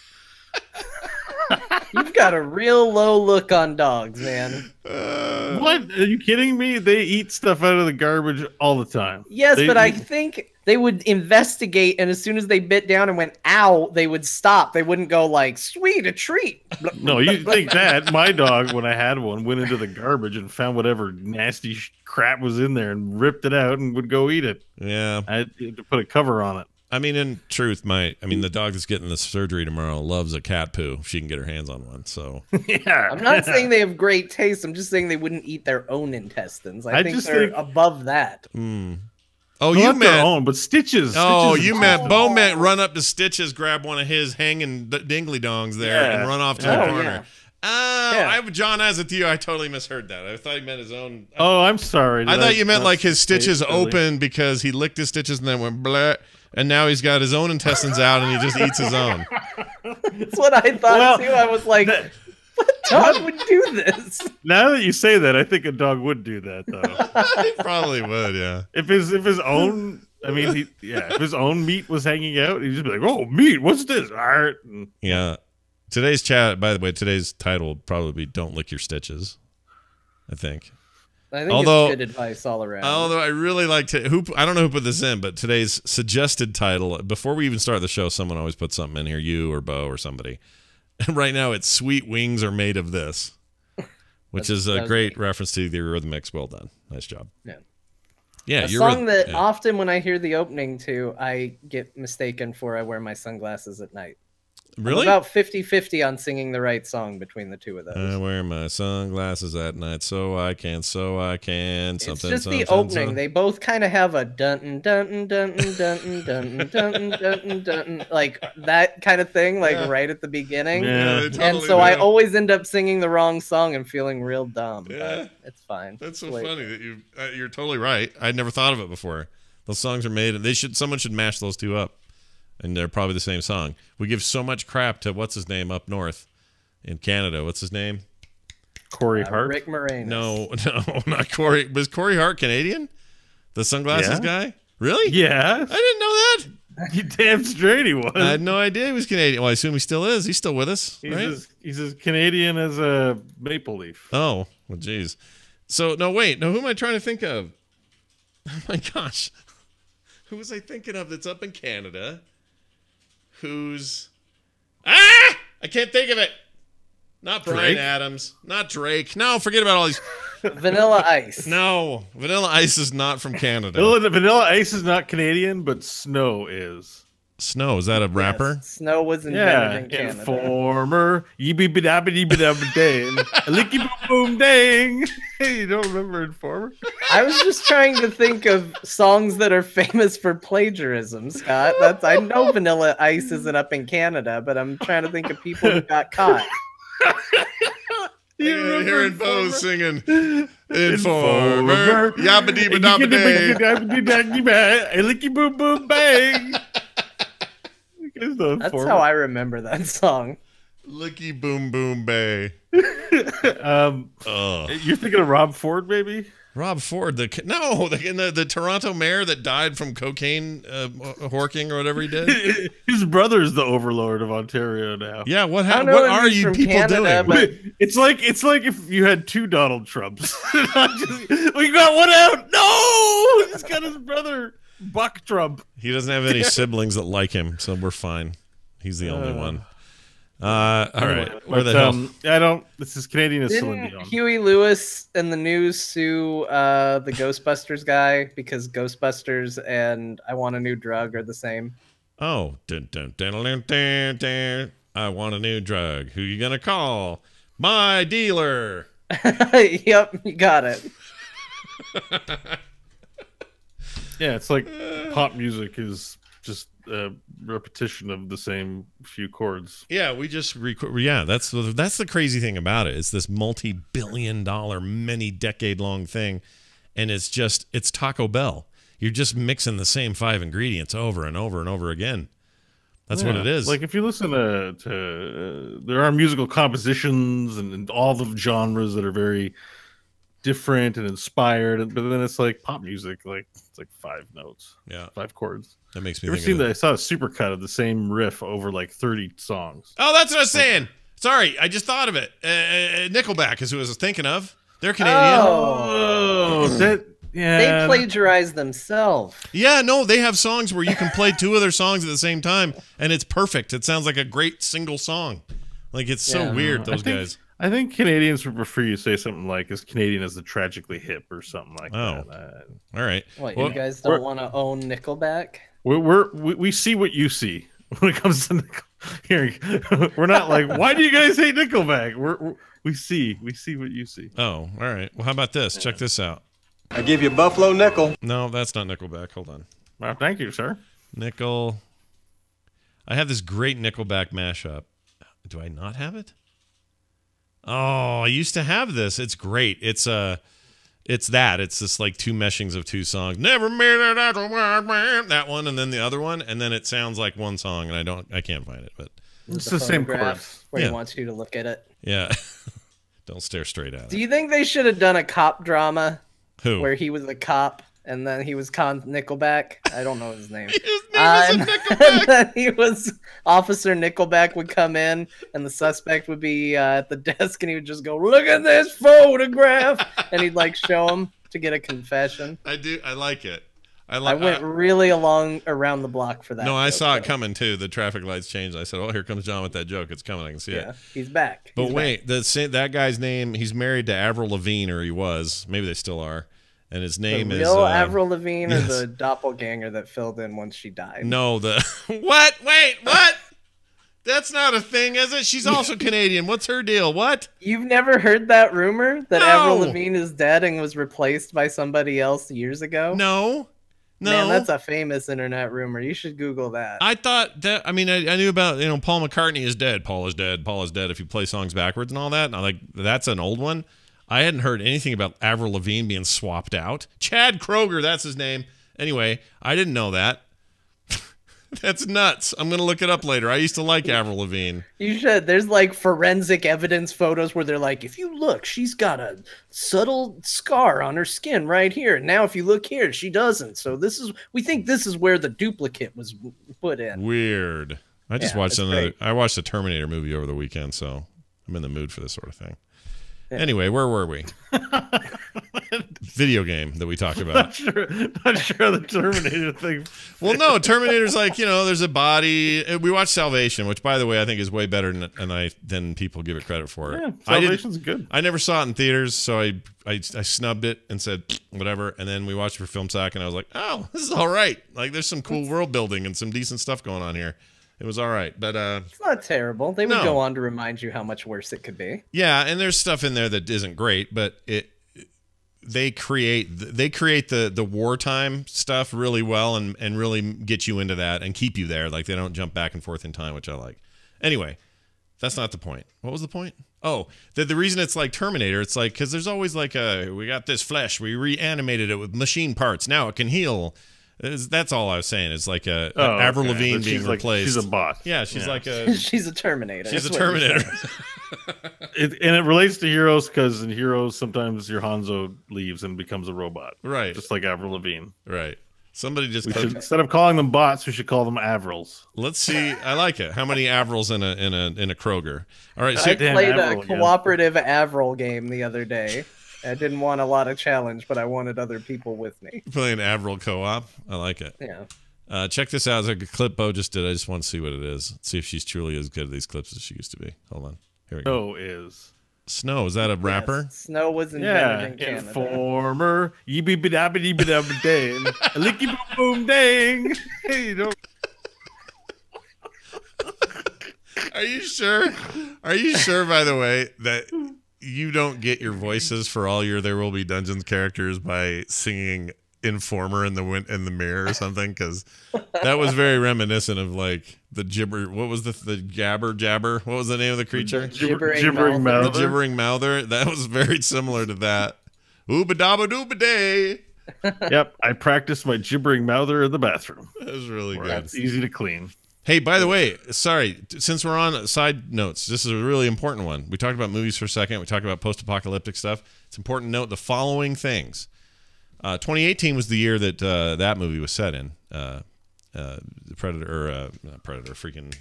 You've got a real low look on dogs, man. What? Are you kidding me? They eat stuff out of the garbage all the time. Yes, but I think they would investigate, and as soon as they bit down and went, ow, they would stop. They wouldn't go like, sweet, a treat. No, you think that. My dog, when I had one, went into the garbage and found whatever nasty crap was in there and ripped it out and would go eat it. Yeah. I had to put a cover on it. I mean, in truth, the dog that's getting the surgery tomorrow loves a cat poo if she can get her hands on one. So Yeah. I'm not saying they have great taste. I'm just saying they wouldn't eat their own intestines. I think they're above that. Oh, Not you their meant own, but Stitches. Oh, Stitches you meant Bo meant run up to Stitches, grab one of his hanging dingly dongs there, Yeah. and run off to the corner. Yeah. John, as with you, I totally misheard that. I thought he meant his own. Oh, I'm sorry. I thought you meant like his say stitches silly? open because he licked his stitches and then went blah, and now he's got his own intestines out and he just eats his own. That's what I thought too. I was like, what dog would do this? Now that you say that, I think a dog would do that, though. He probably would, yeah. If his own, if his own meat was hanging out, he'd just be like, "Oh, meat, what's this?" And Yeah. Today's chat, by the way, today's title would probably be "Don't Lick Your Stitches." I think. I think it's good advice all around. Although I really like to, I don't know who put this in, but today's suggested title, before we even start the show, someone always puts something in here, you or Bo or somebody. And right now it's "Sweet Wings Are Made of This," which is a great reference to the Eurythmics. Well done. Nice job. Yeah. A song that often when I hear the opening to, I get mistaken for I Wear My Sunglasses at Night. Really? I'm about 50-50 on singing the right song between the two of those. I wear my sunglasses at night so I can. It's just the opening. They both kind of have a dun dun dun dun dun dun dun dun dun, like that kind of thing, like right at the beginning. Yeah, and so I always end up singing the wrong song and feeling real dumb. Yeah. But it's fine. That's so funny that you're totally right. I'd never thought of it before. Those songs are made, and someone should mash those two up. And they're probably the same song. We give so much crap to what's his name up north in Canada. What's his name? Corey Hart. Rick Moranis. No, not Corey. Was Corey Hart Canadian? The sunglasses guy? Really? Yeah. I didn't know that. You damn straight he was. I had no idea he was Canadian. Well, I assume he still is. He's still with us, right? He's as Canadian as a maple leaf. Oh, well, geez. So, no, wait. No, who am I trying to think of? Oh, my gosh. Who was I thinking of that's up in Canada? Who's... I can't think of it. Not Bryan Drake? Adams. Not Drake. No, forget about all these. Vanilla Ice. No, Vanilla Ice is not from Canada. Vanilla Ice is not Canadian, but Snow is. Snow, is that a rapper? Yes, Snow was invented in Canada. Informer. Yee-bee-bee-da-bee-dee-bee-da-bee-dang. A licky boom boom dang. Hey, you don't remember Informer? I was just trying to think of songs that are famous for plagiarism, Scott. I know Vanilla Ice isn't up in Canada, but I'm trying to think of people who got caught. You're hearing Bo singing Informer. Yabba dee ba day. A licky boom boom bang. That's how I remember that song. Licky boom boom bay. You're thinking of Rob Ford, maybe? Rob Ford, the Toronto mayor that died from cocaine horking or whatever he did. His brother's the overlord of Ontario now. Yeah, what are you people Canada, doing? It's like if you had two Donald Trumps. We got one out. No, he's got his brother Buck Trump. He doesn't have any siblings that like him, so we're fine. He's the only one. All right. Where the hell? This is Canadian as Celine Didn't Dion. Huey Lewis and the News sue the Ghostbusters guy because Ghostbusters and I Want a New Drug are the same? Oh, dun, dun, dun, dun, dun, dun. I want a new drug. Who you gonna call? My dealer. Yep, you got it. Yeah, it's like pop music is just a repetition of the same few chords. Yeah, we just yeah, that's the crazy thing about it. It's this multi-billion-dollar, many-decade-long thing, and it's Taco Bell. You're just mixing the same 5 ingredients over and over and over again. That's what it is. Like if you listen to there are musical compositions and all the genres that are very different and inspired, but then it's like pop music, like it's like 5 notes, 5 chords. That makes me think think I saw a supercut of the same riff over like 30 songs. Oh, that's what I was saying. Sorry, I just thought of it. Nickelback is who I was thinking of. They're Canadian. They plagiarize themselves. Yeah, no, they have songs where you can play two of their songs at the same time, and it's perfect. It sounds like a great single song. Like, it's so weird, those guys. I think Canadians would prefer you say something like as Canadian as the Tragically Hip or something like that. All right. What, you guys don't want to own Nickelback? We see what you see when it comes to Nickelback. We're not like, why do you guys hate Nickelback? We see what you see. Oh, all right. Well, how about this? Check this out. I give you Buffalo Nickel. No, that's not Nickelback. Hold on. Well, thank you, sir. Nickel. I have this great Nickelback mashup. Do I not have it? Oh, I used to have this. It's great. It's this like two meshings of two songs. Never made it out of that one, and then the other one, and then it sounds like one song, and I can't find it, but it's the same chorus. Where he wants you to look at it. Yeah. Don't stare straight at it. Do you think they should have done a cop drama? Who? Where he was a cop and then he was Nickelback. I don't know his name. His name is Nickelback. And then he was Officer Nickelback would come in and the suspect would be at the desk and he would just go, "Look at this photograph," and he'd like show him to get a confession. I like it. I went really around the block for that. No, I saw it coming too. The traffic lights changed. I said, "Oh, here comes John with that joke. It's coming. I can see it." Yeah, he's back. But wait, that guy's name, he's married to Avril Lavigne, or he was. Maybe they still are. And his name is... real Avril Lavigne or the doppelganger that filled in once she died? No, the... What? Wait, what? That's not a thing, is it? She's also Canadian. What's her deal? What? You've never heard that rumor? That Avril Lavigne is dead and was replaced by somebody else years ago? No. Man, that's a famous internet rumor. You should Google that. I thought that... I mean, I knew about, Paul McCartney is dead. Paul is dead. Paul is dead if you play songs backwards and all that. And I'm like, that's an old one. I hadn't heard anything about Avril Lavigne being swapped out. Chad Kroeger, that's his name. Anyway, I didn't know that. That's nuts. I'm going to look it up later. I used to like Avril Lavigne. You should. There's like forensic evidence photos where they're like, if you look, she's got a subtle scar on her skin right here. Now, if you look here, she doesn't. So we think this is where the duplicate was put in. Weird. I just watched I watched a Terminator movie over the weekend, so I'm in the mood for this sort of thing. Yeah. Anyway, where were we? Video game that we talked about. Not sure the Terminator thing. Well, no, Terminator's like, there's a body. We watched Salvation, which, by the way, I think is way better than people give it credit for. Yeah, Salvation's good. I never saw it in theaters, so I snubbed it and said whatever. And then we watched it for Film Sack, and I was like, oh, this is all right. Like, there's some cool world building and some decent stuff going on here. It was all right, but it's not terrible. They would go on to remind you how much worse it could be. Yeah, and there's stuff in there that isn't great, but they create the wartime stuff really well and really get you into that and keep you there. Like, they don't jump back and forth in time, which I like. Anyway, that's not the point. What was the point? Oh, the reason it's like Terminator, it's like because there's always like we got this flesh, we reanimated it with machine parts, now it can heal. That's all I was saying. It's like Avril Lavigne being replaced. She's a bot. Yeah, she's like she's a Terminator. She's a Terminator. It relates to Heroes because in Heroes sometimes your Hanzo leaves and becomes a robot. Right. Just like Avril Lavigne. Right. Somebody just instead of calling them bots, we should call them Avrils. Let's see. I like it. How many Avrils in a Kroger? All right. So I played a cooperative Avril game the other day. I didn't want a lot of challenge, but I wanted other people with me. Playing Avril co-op. I like it. Yeah. Check this out. There's a clip Bo just did. I just want to see what it is. See if she's truly as good at these clips as she used to be. Hold on. Here we go. Snow. Is that a rapper? Yes. Snow was invented in Canada. Informer. Yee-bee-bee-da-bee-dee-bee-da-bee-dang. Licky-boom-boom-dang. Hey, don't... Are you sure? Are you sure, by the way, that you don't get your voices for all your There Will Be Dungeons characters by singing Informer in the mirror or something? Because that was very reminiscent of like the gibber. What was the gabber jabber? What was the name of the creature? Gibbering mouther. The gibbering mouther. That was very similar to that. Ooba dabba dooba day. Yep, I practiced my gibbering mouther in the bathroom. That was really good. It's easy to clean. Hey, by the way, sorry, since we're on side notes, this is a really important one. We talked about movies for a second. We talked about post-apocalyptic stuff. It's important to note the following things. 2018 was the year that that movie was set in. Predator, not Predator, freaking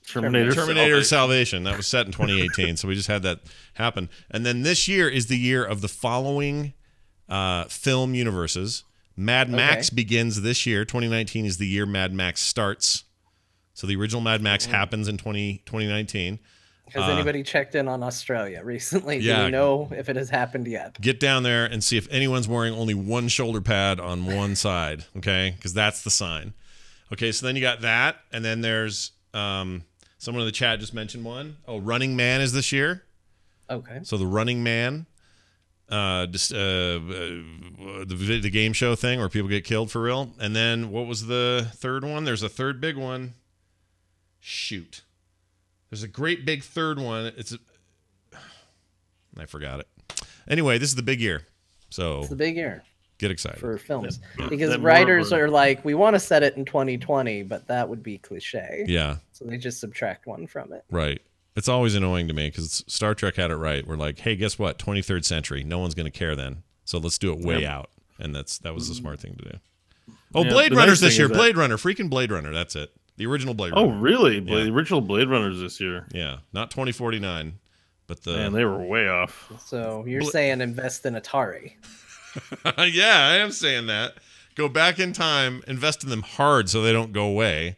Terminator Salvation. That was set in 2018, so we just had that happen. And then this year is the year of the following film universes. Mad Max begins this year. 2019 is the year Mad Max starts. So the original Mad Max happens in 2019. Has anybody checked in on Australia recently? Yeah. Do we know if it has happened yet? Get down there and see if anyone's wearing only one shoulder pad on one side, okay? Because that's the sign. Okay, so then you got that, and then there's someone in the chat just mentioned one. Oh, Running Man is this year. Okay. So the Running Man, the game show thing where people get killed for real. And then what was the third one? There's a third big one. Shoot. There's a great big third one. I forgot it. Anyway, this is the big year. So It's the big year get excited. for films. Because writers are like, we want to set it in 2020, but that would be cliche. Yeah. So they just subtract one from it. Right. It's always annoying to me because Star Trek had it right. We're like, hey, guess what? 23rd century. No one's going to care then. So let's do it way out. And that was the smart thing to do. Oh, Yeah, Blade the Runner's nice this thing year. is Blade Runner. Freaking Blade Runner. That's it. The original Blade Runner. Oh, really? Yeah. The original Blade Runners this year. Yeah. Not 2049, but the... Man, they were way off. So you're saying invest in Atari. Yeah, I am saying that. Go back in time, invest in them hard so they don't go away.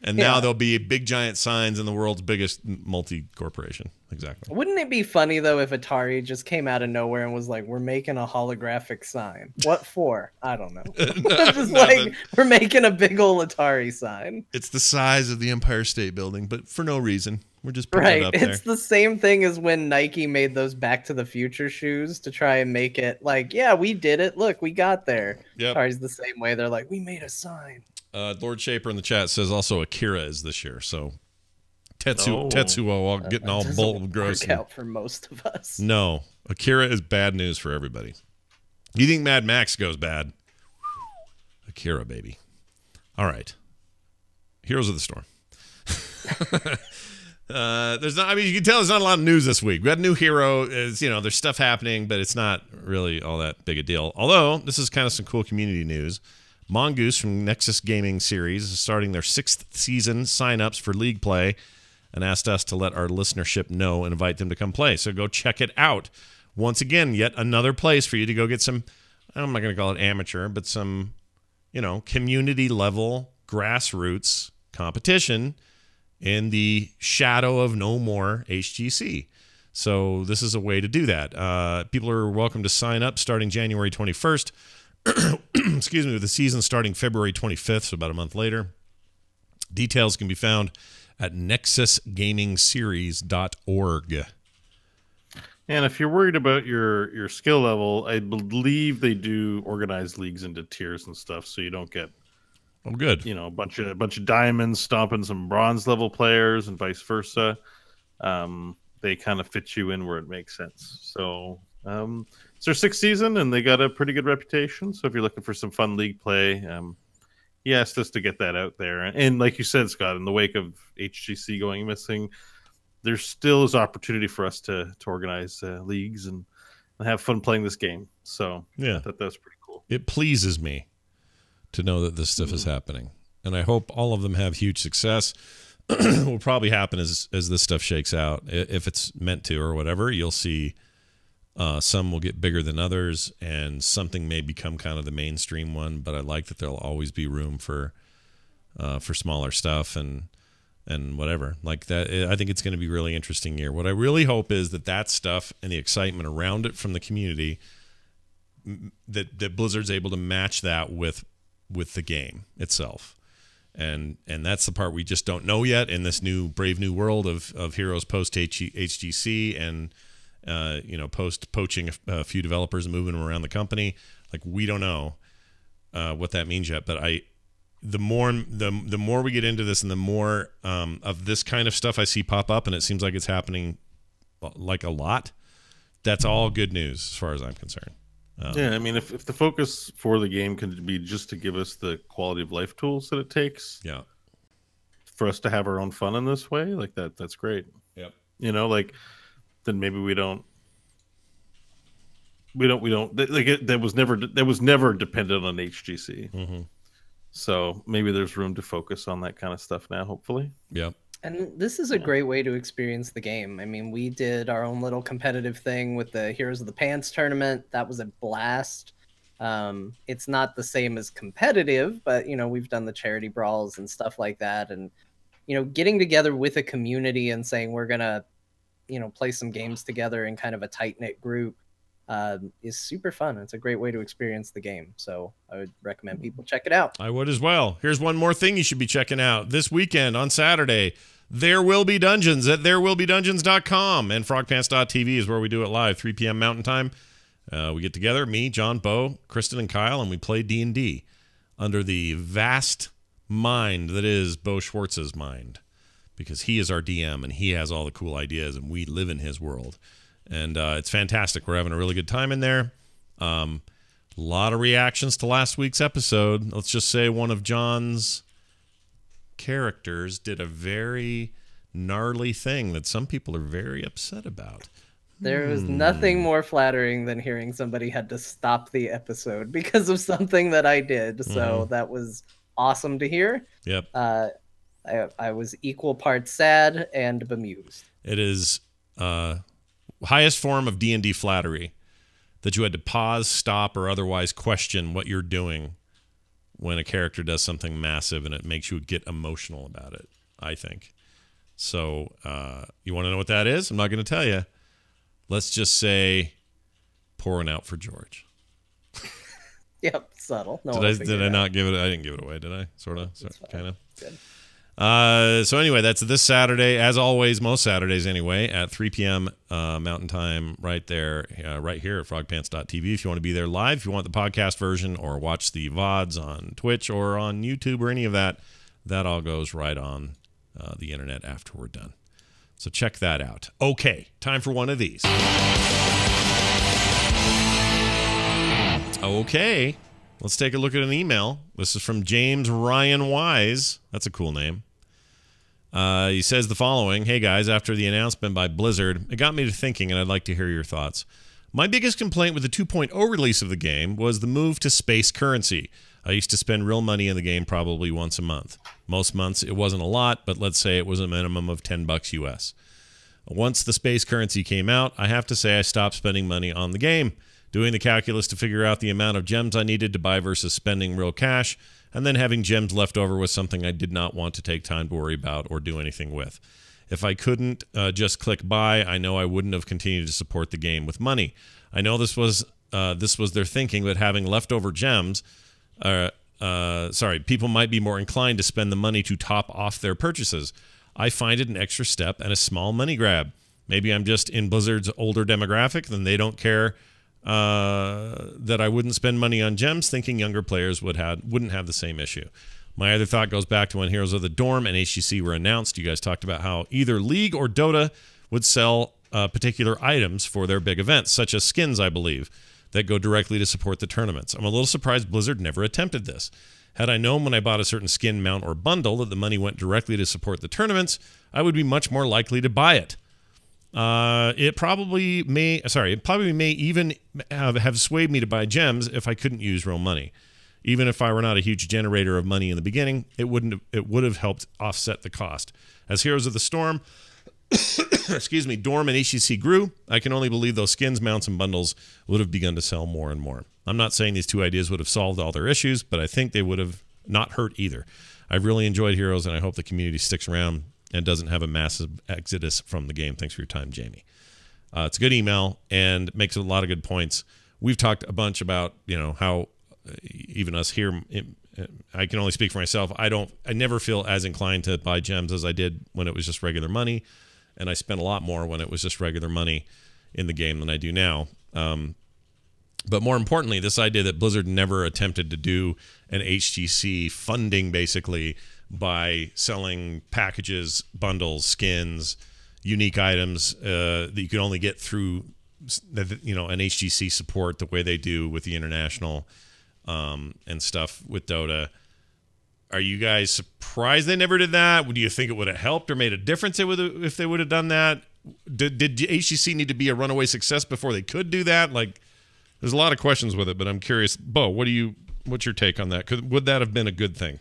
And now there'll be big giant signs in the world's biggest multi-corporation. Exactly. Wouldn't it be funny, though, if Atari just came out of nowhere and was like, we're making a holographic sign? What for? I don't know. Just like, we're making a big old Atari sign. It's the size of the Empire State Building, but for no reason. We're just putting it up there. It's the same thing as when Nike made those Back to the Future shoes to try and make it like, yeah, we did it. Look, we got there. Yep. Atari's the same way. They're like, we made a sign. Lord Shaper in the chat says also Akira is this year. So Tetsuo all getting all gross. Work out for most of us. No, Akira is bad news for everybody. You think Mad Max goes bad? Akira, baby. All right. Heroes of the Storm. There's not. I mean, you can tell there's not a lot of news this week. We got a new hero. There's stuff happening, but it's not really all that big a deal. Although this is kind of some cool community news. Mongoose from Nexus Gaming Series is starting their 6th season signups for League Play and asked us to let our listenership know and invite them to come play. So go check it out. Once again, yet another place for you to go get some, I'm not going to call it amateur, but some, community level grassroots competition in the shadow of no more HGC. So this is a way to do that. People are welcome to sign up starting January 21st. Excuse me, with the season starting February 25th, so about a month later. Details can be found at nexusgamingseries.org. And if you're worried about your skill level, I believe they do organize leagues into tiers and stuff, so you don't get good. A bunch of diamonds stomping some bronze level players and vice versa. They kind of fit you in where it makes sense. So it's their 6th season, and they got a pretty good reputation. So if you're looking for some fun league play, he asked us to get that out there. And like you said, Scott, in the wake of HGC going missing, there still is opportunity for us to organize leagues and have fun playing this game. So yeah, I thought that was pretty cool. It pleases me to know that this stuff is happening, and I hope all of them have huge success. Will probably happen as this stuff shakes out. If it's meant to or whatever, you'll see some will get bigger than others, and something may become kind of the mainstream one. But I like that there'll always be room for smaller stuff and whatever like that. I think it's going to be a really interesting year. What I really hope is that stuff and the excitement around it from the community, that Blizzard's able to match that with the game itself. And that's the part we just don't know yet in this brave new world of Heroes post HGC and post poaching a few developers and moving them around the company. Like, we don't know what that means yet. But the more we get into this, and the more of this kind of stuff I see pop up, and it seems like it's happening like a lot. That's all good news as far as I'm concerned. Yeah, I mean, if the focus for the game can be just to give us the quality of life tools that it takes, for us to have our own fun in this way, like that's great. Yep. Then maybe we don't that was never dependent on HGC. Mm-hmm. So maybe there's room to focus on that kind of stuff now, hopefully. Yep. And this is a great way to experience the game. I mean, we did our own little competitive thing with the Heroes of the Pants tournament. That was a blast. It's not the same as competitive, but, you know, we've done the charity brawls and stuff like that. And, you know, getting together with a community and saying we're going to, you know, play some games together in kind of a tight-knit group is super fun. It's a great way to experience the game. So I would recommend people check it out. I would as well. Here's one more thing you should be checking out. This weekend on Saturday, There Will Be Dungeons at therewillbedungeons.com, and frogpants.tv is where we do it live, 3 p.m. Mountain Time. We get together, me, John, Bo, Kristen, and Kyle, and we play D&D under the vast mind that is Bo Schwartz's mind, because he is our DM, and he has all the cool ideas, and we live in his world. And it's fantastic. We're having a really good time in there. A lot of reactions to last week's episode. Let's just say one of John's characters did a very gnarly thing that some people are very upset about. There was nothing more flattering than hearing somebody had to stop the episode because of something that I did. So that was awesome to hear. Yep. I was equal parts sad and bemused. It is highest form of D&D flattery that you had to pause, stop, or otherwise question what you're doing when a character does something massive, and it makes you get emotional about it, I think. So you want to know what that is? I'm not going to tell you. Let's just say pouring out for George. Yep, subtle. No Did I not give it? I didn't give it away, did I? Sort of, kind of. Good. So anyway, that's this Saturday, as always, most Saturdays anyway, at 3 p.m. Mountain Time, right there, right here at frogpants.tv. If you want to be there live, if you want the podcast version or watch the VODs on Twitch or on YouTube or any of that, that all goes right on the internet after we're done. So check that out. Okay, time for one of these. Okay, let's take a look at an email. This is from James Ryan Wise. That's a cool name. He says the following. Hey, guys, after the announcement by Blizzard, it got me to thinking, and I'd like to hear your thoughts. My biggest complaint with the 2.0 release of the game was the move to space currency. I used to spend real money in the game probably once a month. Most months it wasn't a lot, but let's say it was a minimum of $10 US. Once the space currency came out, I have to say I stopped spending money on the game, doing the calculus to figure out the amount of gems I needed to buy versus spending real cash, and then having gems left over was something I did not want to take time to worry about or do anything with. If I couldn't just click buy, I know I wouldn't have continued to support the game with money. I know this was their thinking, that having leftover gems, people might be more inclined to spend the money to top off their purchases. I find it an extra step and a small money grab. Maybe I'm just in Blizzard's older demographic, then they don't care that I wouldn't spend money on gems, thinking younger players wouldn't have the same issue. My other thought goes back to when Heroes of the Dorm and HGC were announced. You guys talked about how either League or Dota would sell particular items for their big events, such as skins, I believe, that go directly to support the tournaments. I'm a little surprised Blizzard never attempted this. Had I known when I bought a certain skin, mount, or bundle that the money went directly to support the tournaments, I would be much more likely to buy it. It probably may even have swayed me to buy gems if I couldn't use real money. Even if I were not a huge generator of money in the beginning, it would have helped offset the cost. As Heroes of the Storm, Dorm and HCC grew, I can only believe those skins, mounts, and bundles would have begun to sell more and more. I'm not saying these two ideas would have solved all their issues, but I think they would have not hurt either. I've really enjoyed Heroes, and I hope the community sticks around and doesn't have a massive exodus from the game. Thanks for your time, Jamie. It's a good email and makes a lot of good points. We've talked a bunch about, how even us here, I can only speak for myself. I never feel as inclined to buy gems as I did when it was just regular money, and I spent a lot more when it was just regular money in the game than I do now. But more importantly, this idea that Blizzard never attempted to do an HGC funding, basically, by selling packages, bundles, skins, unique items that you could only get through, an HGC support the way they do with the international and stuff with Dota. Are you guys surprised they never did that? Do you think it would have helped or made a difference if they would have done that? Did HGC need to be a runaway success before they could do that? There's a lot of questions with it, but I'm curious. Bo, what's your take on that? Would that have been a good thing?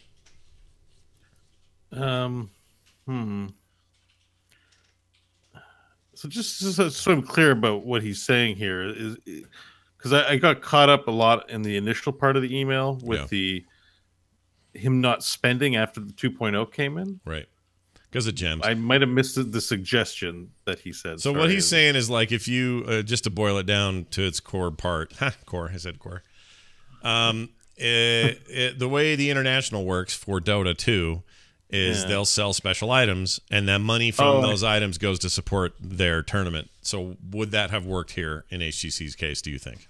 So just so I'm clear about what he's saying here is because I got caught up a lot in the initial part of the email with him not spending after the 2.0 came in. Right. Because of gems. I might have missed the suggestion that he said. So what he's saying is like if you just to boil it down to its core part, core. I said core. The way the international works for Dota 2 is they'll sell special items, and then money from those items goes to support their tournament. So would that have worked here in HGC's case, do you think?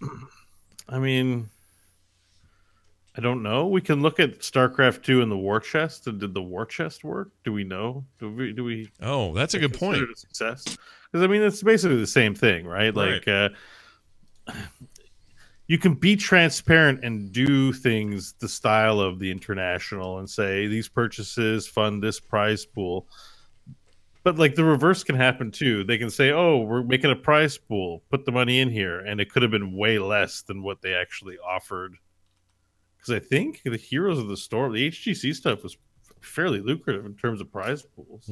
I mean, I don't know. We can look at StarCraft 2 and the War Chest. And did the War Chest work? Do we know? Do we? Oh, that's a good point. A success? Because I mean, it's basically the same thing, right? Like, you can be transparent and do things the style of the international and say these purchases fund this prize pool. But like the reverse can happen too. They can say, "Oh, we're making a prize pool. Put the money in here," and it could have been way less than what they actually offered. Because I think the Heroes of the Storm, the HGC stuff was fairly lucrative in terms of prize pools.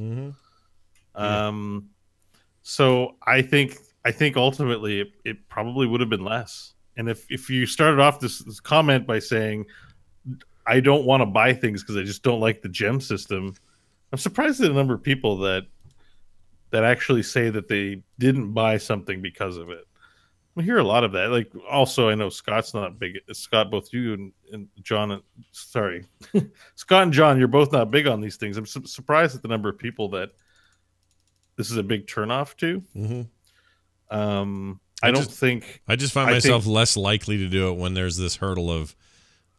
So I think ultimately it probably would have been less. And if you started off this comment by saying, "I don't want to buy things because I just don't like the gem system," I'm surprised at the number of people that actually say that they didn't buy something because of it. We hear a lot of that. Like, also, I know Scott's not big. Scott, both you and John, Scott and John, you're both not big on these things. I'm surprised at the number of people that this is a big turnoff to. I just find myself less likely to do it when there's this hurdle of,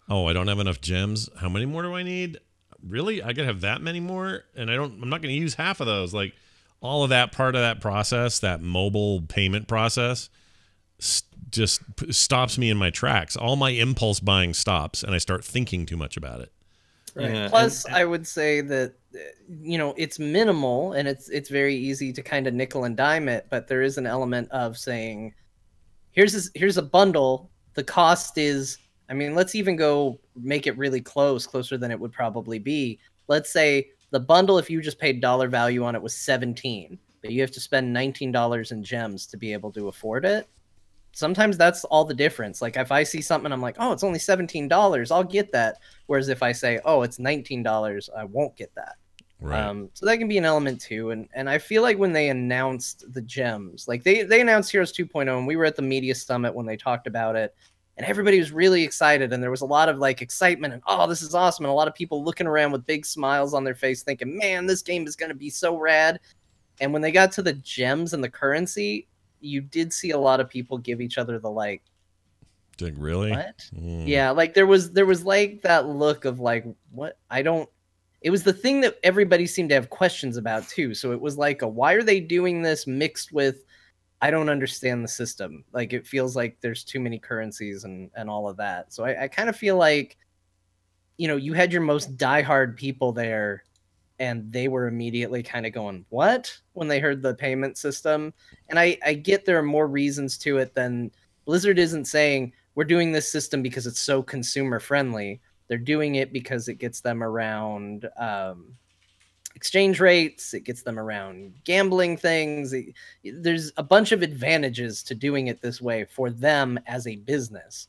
oh, I don't have enough gems. How many more do I need? Really? I could have that many more, and I'm not going to use half of those. Like, all of that part of that process, that mobile payment process, just stops me in my tracks. All my impulse buying stops, and I start thinking too much about it. Right. Yeah, plus, I would say that it's minimal, and it's very easy to kind of nickel and dime it. But there is an element of saying, here's a bundle. The cost is, I mean, let's even go make it really closer than it would probably be. Let's say the bundle, if you just paid dollar value on it, was $17, but you have to spend $19 in gems to be able to afford it. Sometimes that's all the difference. Like if I see something, I'm like, oh, it's only $17, I'll get that. Whereas if I say, oh, it's $19, I won't get that. Right. So that can be an element too. And I feel like when they announced the gems, like they announced Heroes 2.0, and we were at the media summit when they talked about it, and everybody was really excited, and there was a lot of like excitement and, oh, this is awesome. And a lot of people looking around with big smiles on their face thinking, man, this game is going to be so rad. And when they got to the gems and the currency, you did see a lot of people give each other the like, really? What? Yeah, like there was like that look of like, what? It was the thing that everybody seemed to have questions about too. So it was like why are they doing this mixed with, I don't understand the system. Like it feels like there's too many currencies and all of that. So I kind of feel like, you had your most diehard people there, and they were immediately kind of going, what? When they heard the payment system. And I get there are more reasons to it than Blizzard isn't saying we're doing this system because it's so consumer friendly. They're doing it because it gets them around exchange rates. It gets them around gambling things. There's a bunch of advantages to doing it this way for them as a business.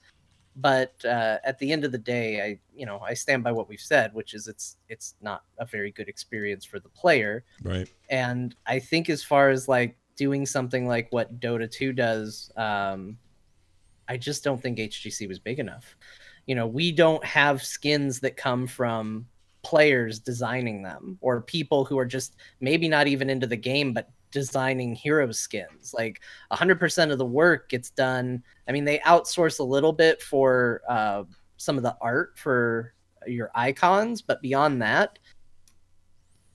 But at the end of the day, I stand by what we've said, which is it's not a very good experience for the player. Right. And I think as far as like doing something like what Dota 2 does, I just don't think HGC was big enough. We don't have skins that come from players designing them, or people who are just maybe not even into the game, but designing hero skins. Like 100% of the work gets done. I mean, they outsource a little bit for some of the art for your icons, but beyond that,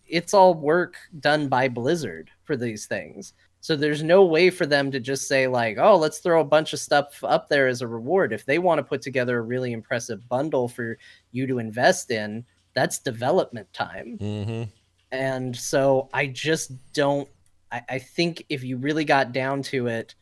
it's all work done by Blizzard for these things. So there's no way for them to just say like, oh, let's throw a bunch of stuff up there as a reward. If they want to put together a really impressive bundle for you to invest in, that's development time. And so I just don't, I think if you really got down to it,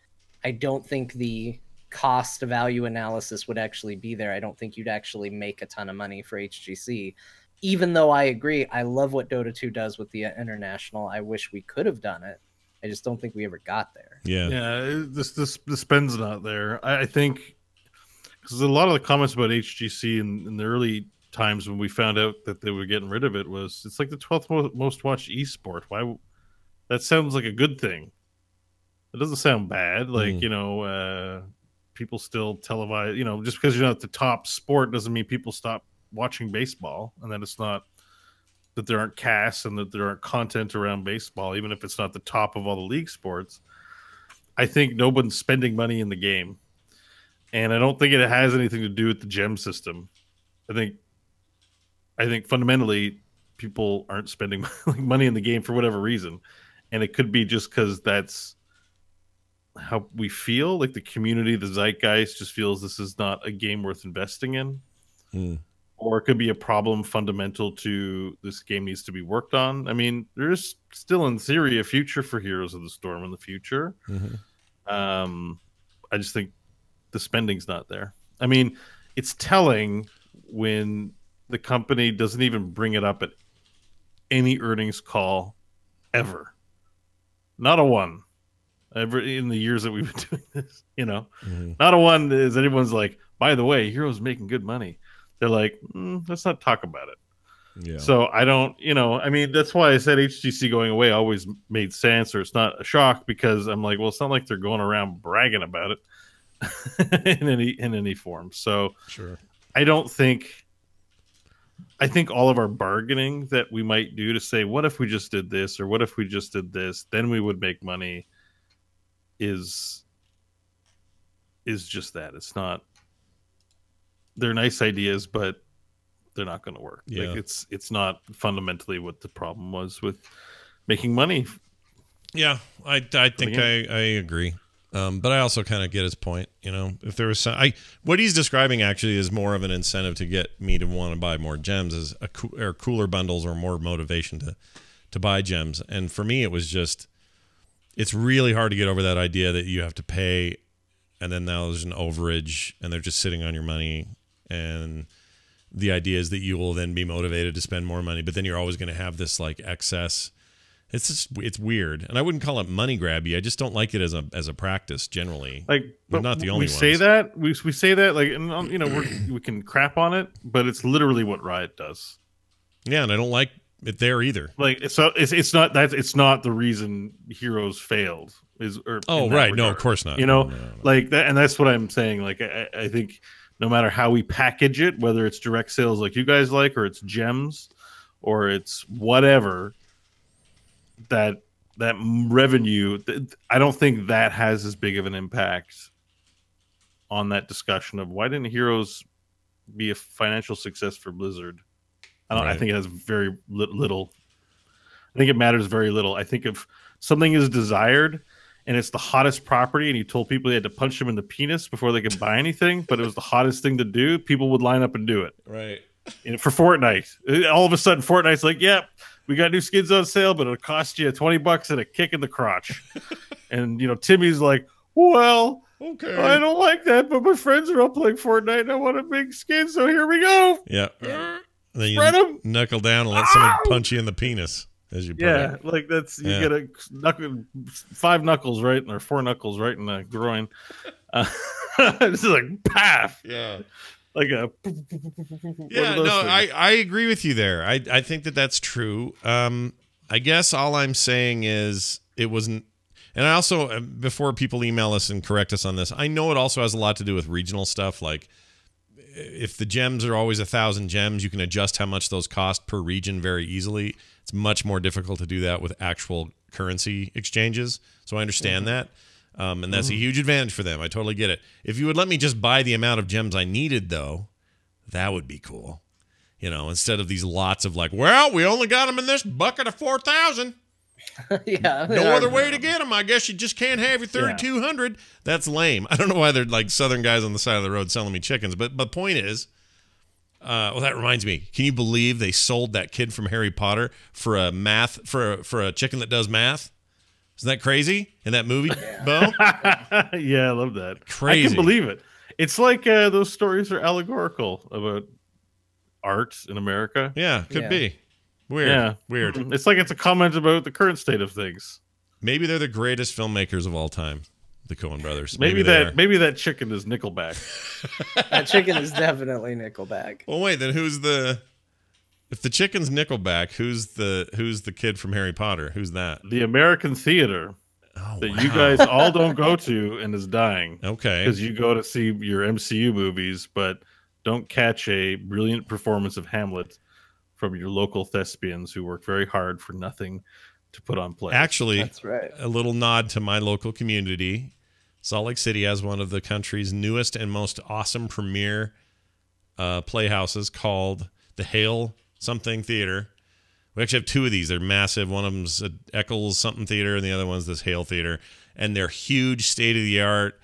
I don't think the cost value analysis would actually be there. I don't think you'd actually make a ton of money for HGC, even though I agree. I love what Dota 2 does with the international. I wish we could have done it. I just don't think we ever got there. Yeah. Yeah, the spend's not there. I think because a lot of the comments about HGC in the early times when we found out that they were getting rid of it was it's like the 12th most watched esport. Why? That sounds like a good thing. It doesn't sound bad. Like people still televise. Just because you're not the top sport doesn't mean people stop watching baseball, and that it's not that there aren't casts and that there aren't content around baseball, even if it's not the top of all the league sports. I think no one's spending money in the game, and I don't think it has anything to do with the gem system. I think fundamentally people aren't spending money in the game for whatever reason, and it could be just because that's how we feel. Like the community, the zeitgeist, just feels this is not a game worth investing in. Or it could be a problem fundamental to this game needs to be worked on. I mean, there's still, in theory, a future for Heroes of the Storm in the future. I just think the spending's not there. I mean, it's telling when the company doesn't even bring it up at any earnings call ever. Not a one. Ever in the years that we've been doing this, not a one is anyone's like, by the way, Heroes making good money. They're like, let's not talk about it. Yeah. So I don't, I mean, that's why I said HGC going away always made sense, or it's not a shock, because I'm like, well, it's not like they're going around bragging about it in any form. So sure. I think all of our bargaining that we might do to say, what if we just did this, or what if we just did this, then we would make money, is just that. It's not. They're nice ideas, but they're not going to work. Yeah. Like it's not fundamentally what the problem was with making money. Yeah, I think I agree. But I also kind of get his point. If there was what he's describing actually is more of an incentive to get me to want to buy more gems, is or cooler bundles, or more motivation to buy gems. And for me, it was just, it's really hard to get over that idea that you have to pay, and then now there's an overage, and they're just sitting on your money. And the idea is that you will then be motivated to spend more money, but then you're always going to have this like excess. It's weird, and I wouldn't call it money grabby. I just don't like it as a practice generally. Like, but not the only we ones. say that we say that like, and we can crap on it, but it's literally what Riot does. Yeah, and I don't like it there either. Like, so it's not that, it's not the reason Heroes failed. Right? Regard. No, of course not. No. Like that, and that's what I'm saying. Like, I think no matter how we package it, whether it's direct sales like you guys like, or it's gems, or it's whatever, that revenue, I don't think that has as big of an impact on that discussion of why didn't Heroes be a financial success for Blizzard. I think it has very little. I think it matters very little. I think if something is desired and it's the hottest property, and you told people they had to punch them in the penis before they could buy anything, but it was the hottest thing to do, people would line up and do it. Right. For Fortnite, all of a sudden Fortnite's like, yep, we got new skins on sale, but it'll cost you $20 and a kick in the crotch. And Timmy's like, well, okay, I don't like that, but my friends are all playing Fortnite and I want a big skin, so here we go. Yeah. Then you knuckle down and let someone punch you in the penis as you put it. Like that's, you get a knuckle, 4 knuckles right in the groin. This is like paff. Yeah. Like a I agree with you there. I think that's true. I guess all I'm saying is it wasn't. And I also, before people email us and correct us on this, I know it also has a lot to do with regional stuff. Like, if the gems are always 1,000 gems, you can adjust how much those cost per region very easily. It's much more difficult to do that with actual currency exchanges. So I understand that. And that's a huge advantage for them. I totally get it. If you would let me just buy the amount of gems I needed, though, that would be cool. Instead of these lots of like, well, we only got them in this bucket of 4,000. Yeah. No other way to get them. I guess you just can't have your 3,200. That's lame. I don't know why they're like Southern guys on the side of the road selling me chickens. But the point is, that reminds me. Can you believe they sold that kid from Harry Potter for a chicken that does math? Isn't that crazy? In that movie, Bo? Yeah, I love that. Crazy. I can believe it. It's like those stories are allegorical about art in America. Yeah, could be. Weird. Yeah. Weird. It's like it's a comment about the current state of things. Maybe they're the greatest filmmakers of all time, the Coen brothers. Maybe they are. that chicken is Nickelback. That chicken is definitely Nickelback. Well, wait, then who's the? If the chicken's Nickelback, who's the kid from Harry Potter? Who's that? The American Theater that wow. you guys all don't go to and is dying. Okay. Because you go to see your MCU movies, but don't catch a brilliant performance of Hamlet from your local thespians who work very hard for nothing to put on plays. Actually, That's right. A little nod to my local community. Salt Lake City has one of the country's newest and most awesome premier playhouses called the Hale something Theater. We actually have two of these. They're massive. One of them's Eccles something theater, and the other one's this Hale Theater. And they're huge, state-of-the-art,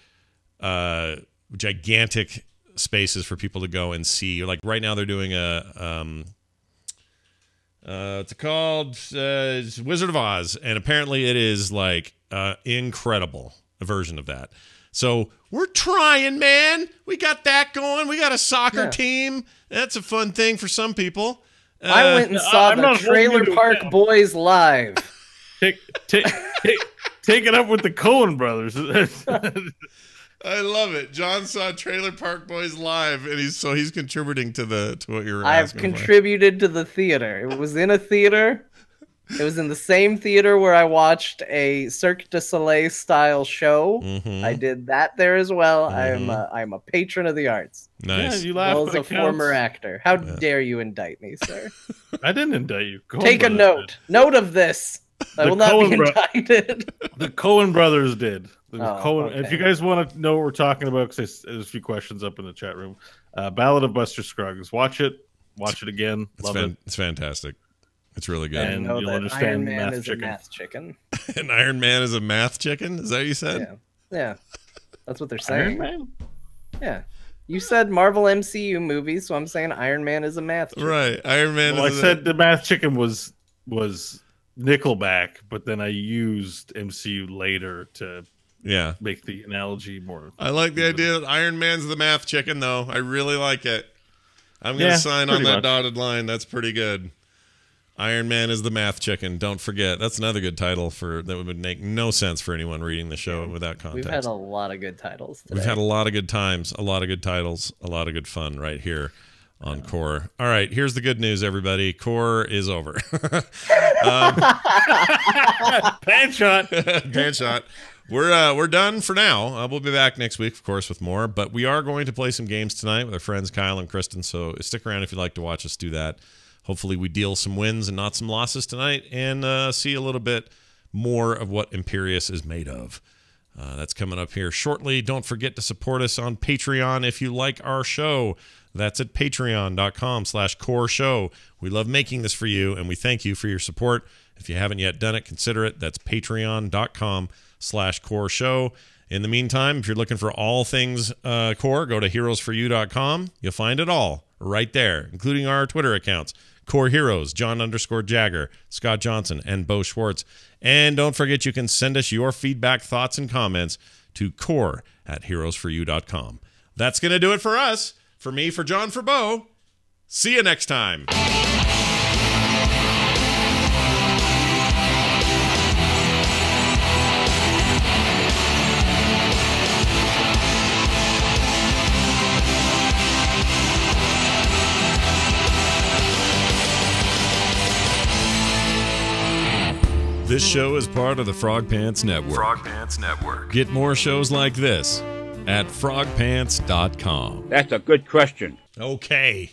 gigantic spaces for people to go and see. Like right now they're doing it's called Wizard of Oz, and apparently it is like incredible, a version of that. So we're trying, man. We got that going. We got a soccer team. That's a fun thing for some people. I went and saw the Trailer Park Boys live. Take it up with the Coen brothers. I love it. John saw Trailer Park Boys live, and he's contributing to what you were I've asking contributed to the theater. It was in a theater. It was in the same theater where I watched a Cirque du Soleil style show. Mm-hmm. I did that there as well. Mm-hmm. I'm a patron of the arts. Nice. Yeah, you laugh, Well, but as a it former counts. actor. How dare you indict me, sir? I didn't indict you. Coen Take a brothers note. did. Note of this. I The will not be Coen indicted. The Coen brothers did. Okay. If you guys want to know what we're talking about, because there's a few questions up in the chat room. Ballad of Buster Scruggs. Watch it again. Love it. It's fantastic. It's really good. And know you'll that understand Iron Man math is chicken. a math chicken. And Iron Man is a math chicken? Is that what you said? Yeah. That's what they're Iron saying. Man? Yeah. You said Marvel MCU movies, so I'm saying Iron Man is a math chicken. Right. Iron Man Well, I is said the math chicken was Nickelback, but then I used MCU later to make the analogy more. I like the idea that Iron Man's the math chicken, though. I really like it. I'm going to sign on that dotted line. That's pretty good. Iron Man is the math chicken. Don't forget. That's another good title that would make no sense for anyone reading the show without context. We've had a lot of good titles today. We've had a lot of good times, a lot of good titles, a lot of good fun right here on Core. All right, here's the good news, everybody. Core is over. Pan shot. Pan shot. We're done for now. We'll be back next week, of course, with more. But we are going to play some games tonight with our friends Kyle and Kristen. So stick around if you'd like to watch us do that. Hopefully we deal some wins and not some losses tonight, and see a little bit more of what Imperius is made of. That's coming up here shortly. Don't forget to support us on Patreon if you like our show. That's at patreon.com/core show. We love making this for you, and we thank you for your support. If you haven't yet done it, consider it. That's patreon.com/core show. In the meantime, if you're looking for all things Core, go to heroesforyou.com. You'll find it all right there, including our Twitter accounts. Core Heroes, John_Jagger, Scott Johnson, and Bo Schwartz. And don't forget you can send us your feedback, thoughts, and comments to core@heroesforyou.com. That's going to do it for us. For me, for John, for Bo. See you next time. This show is part of the Frog Pants Network. Frog Pants Network. Get more shows like this at frogpants.com. That's a good question. Okay.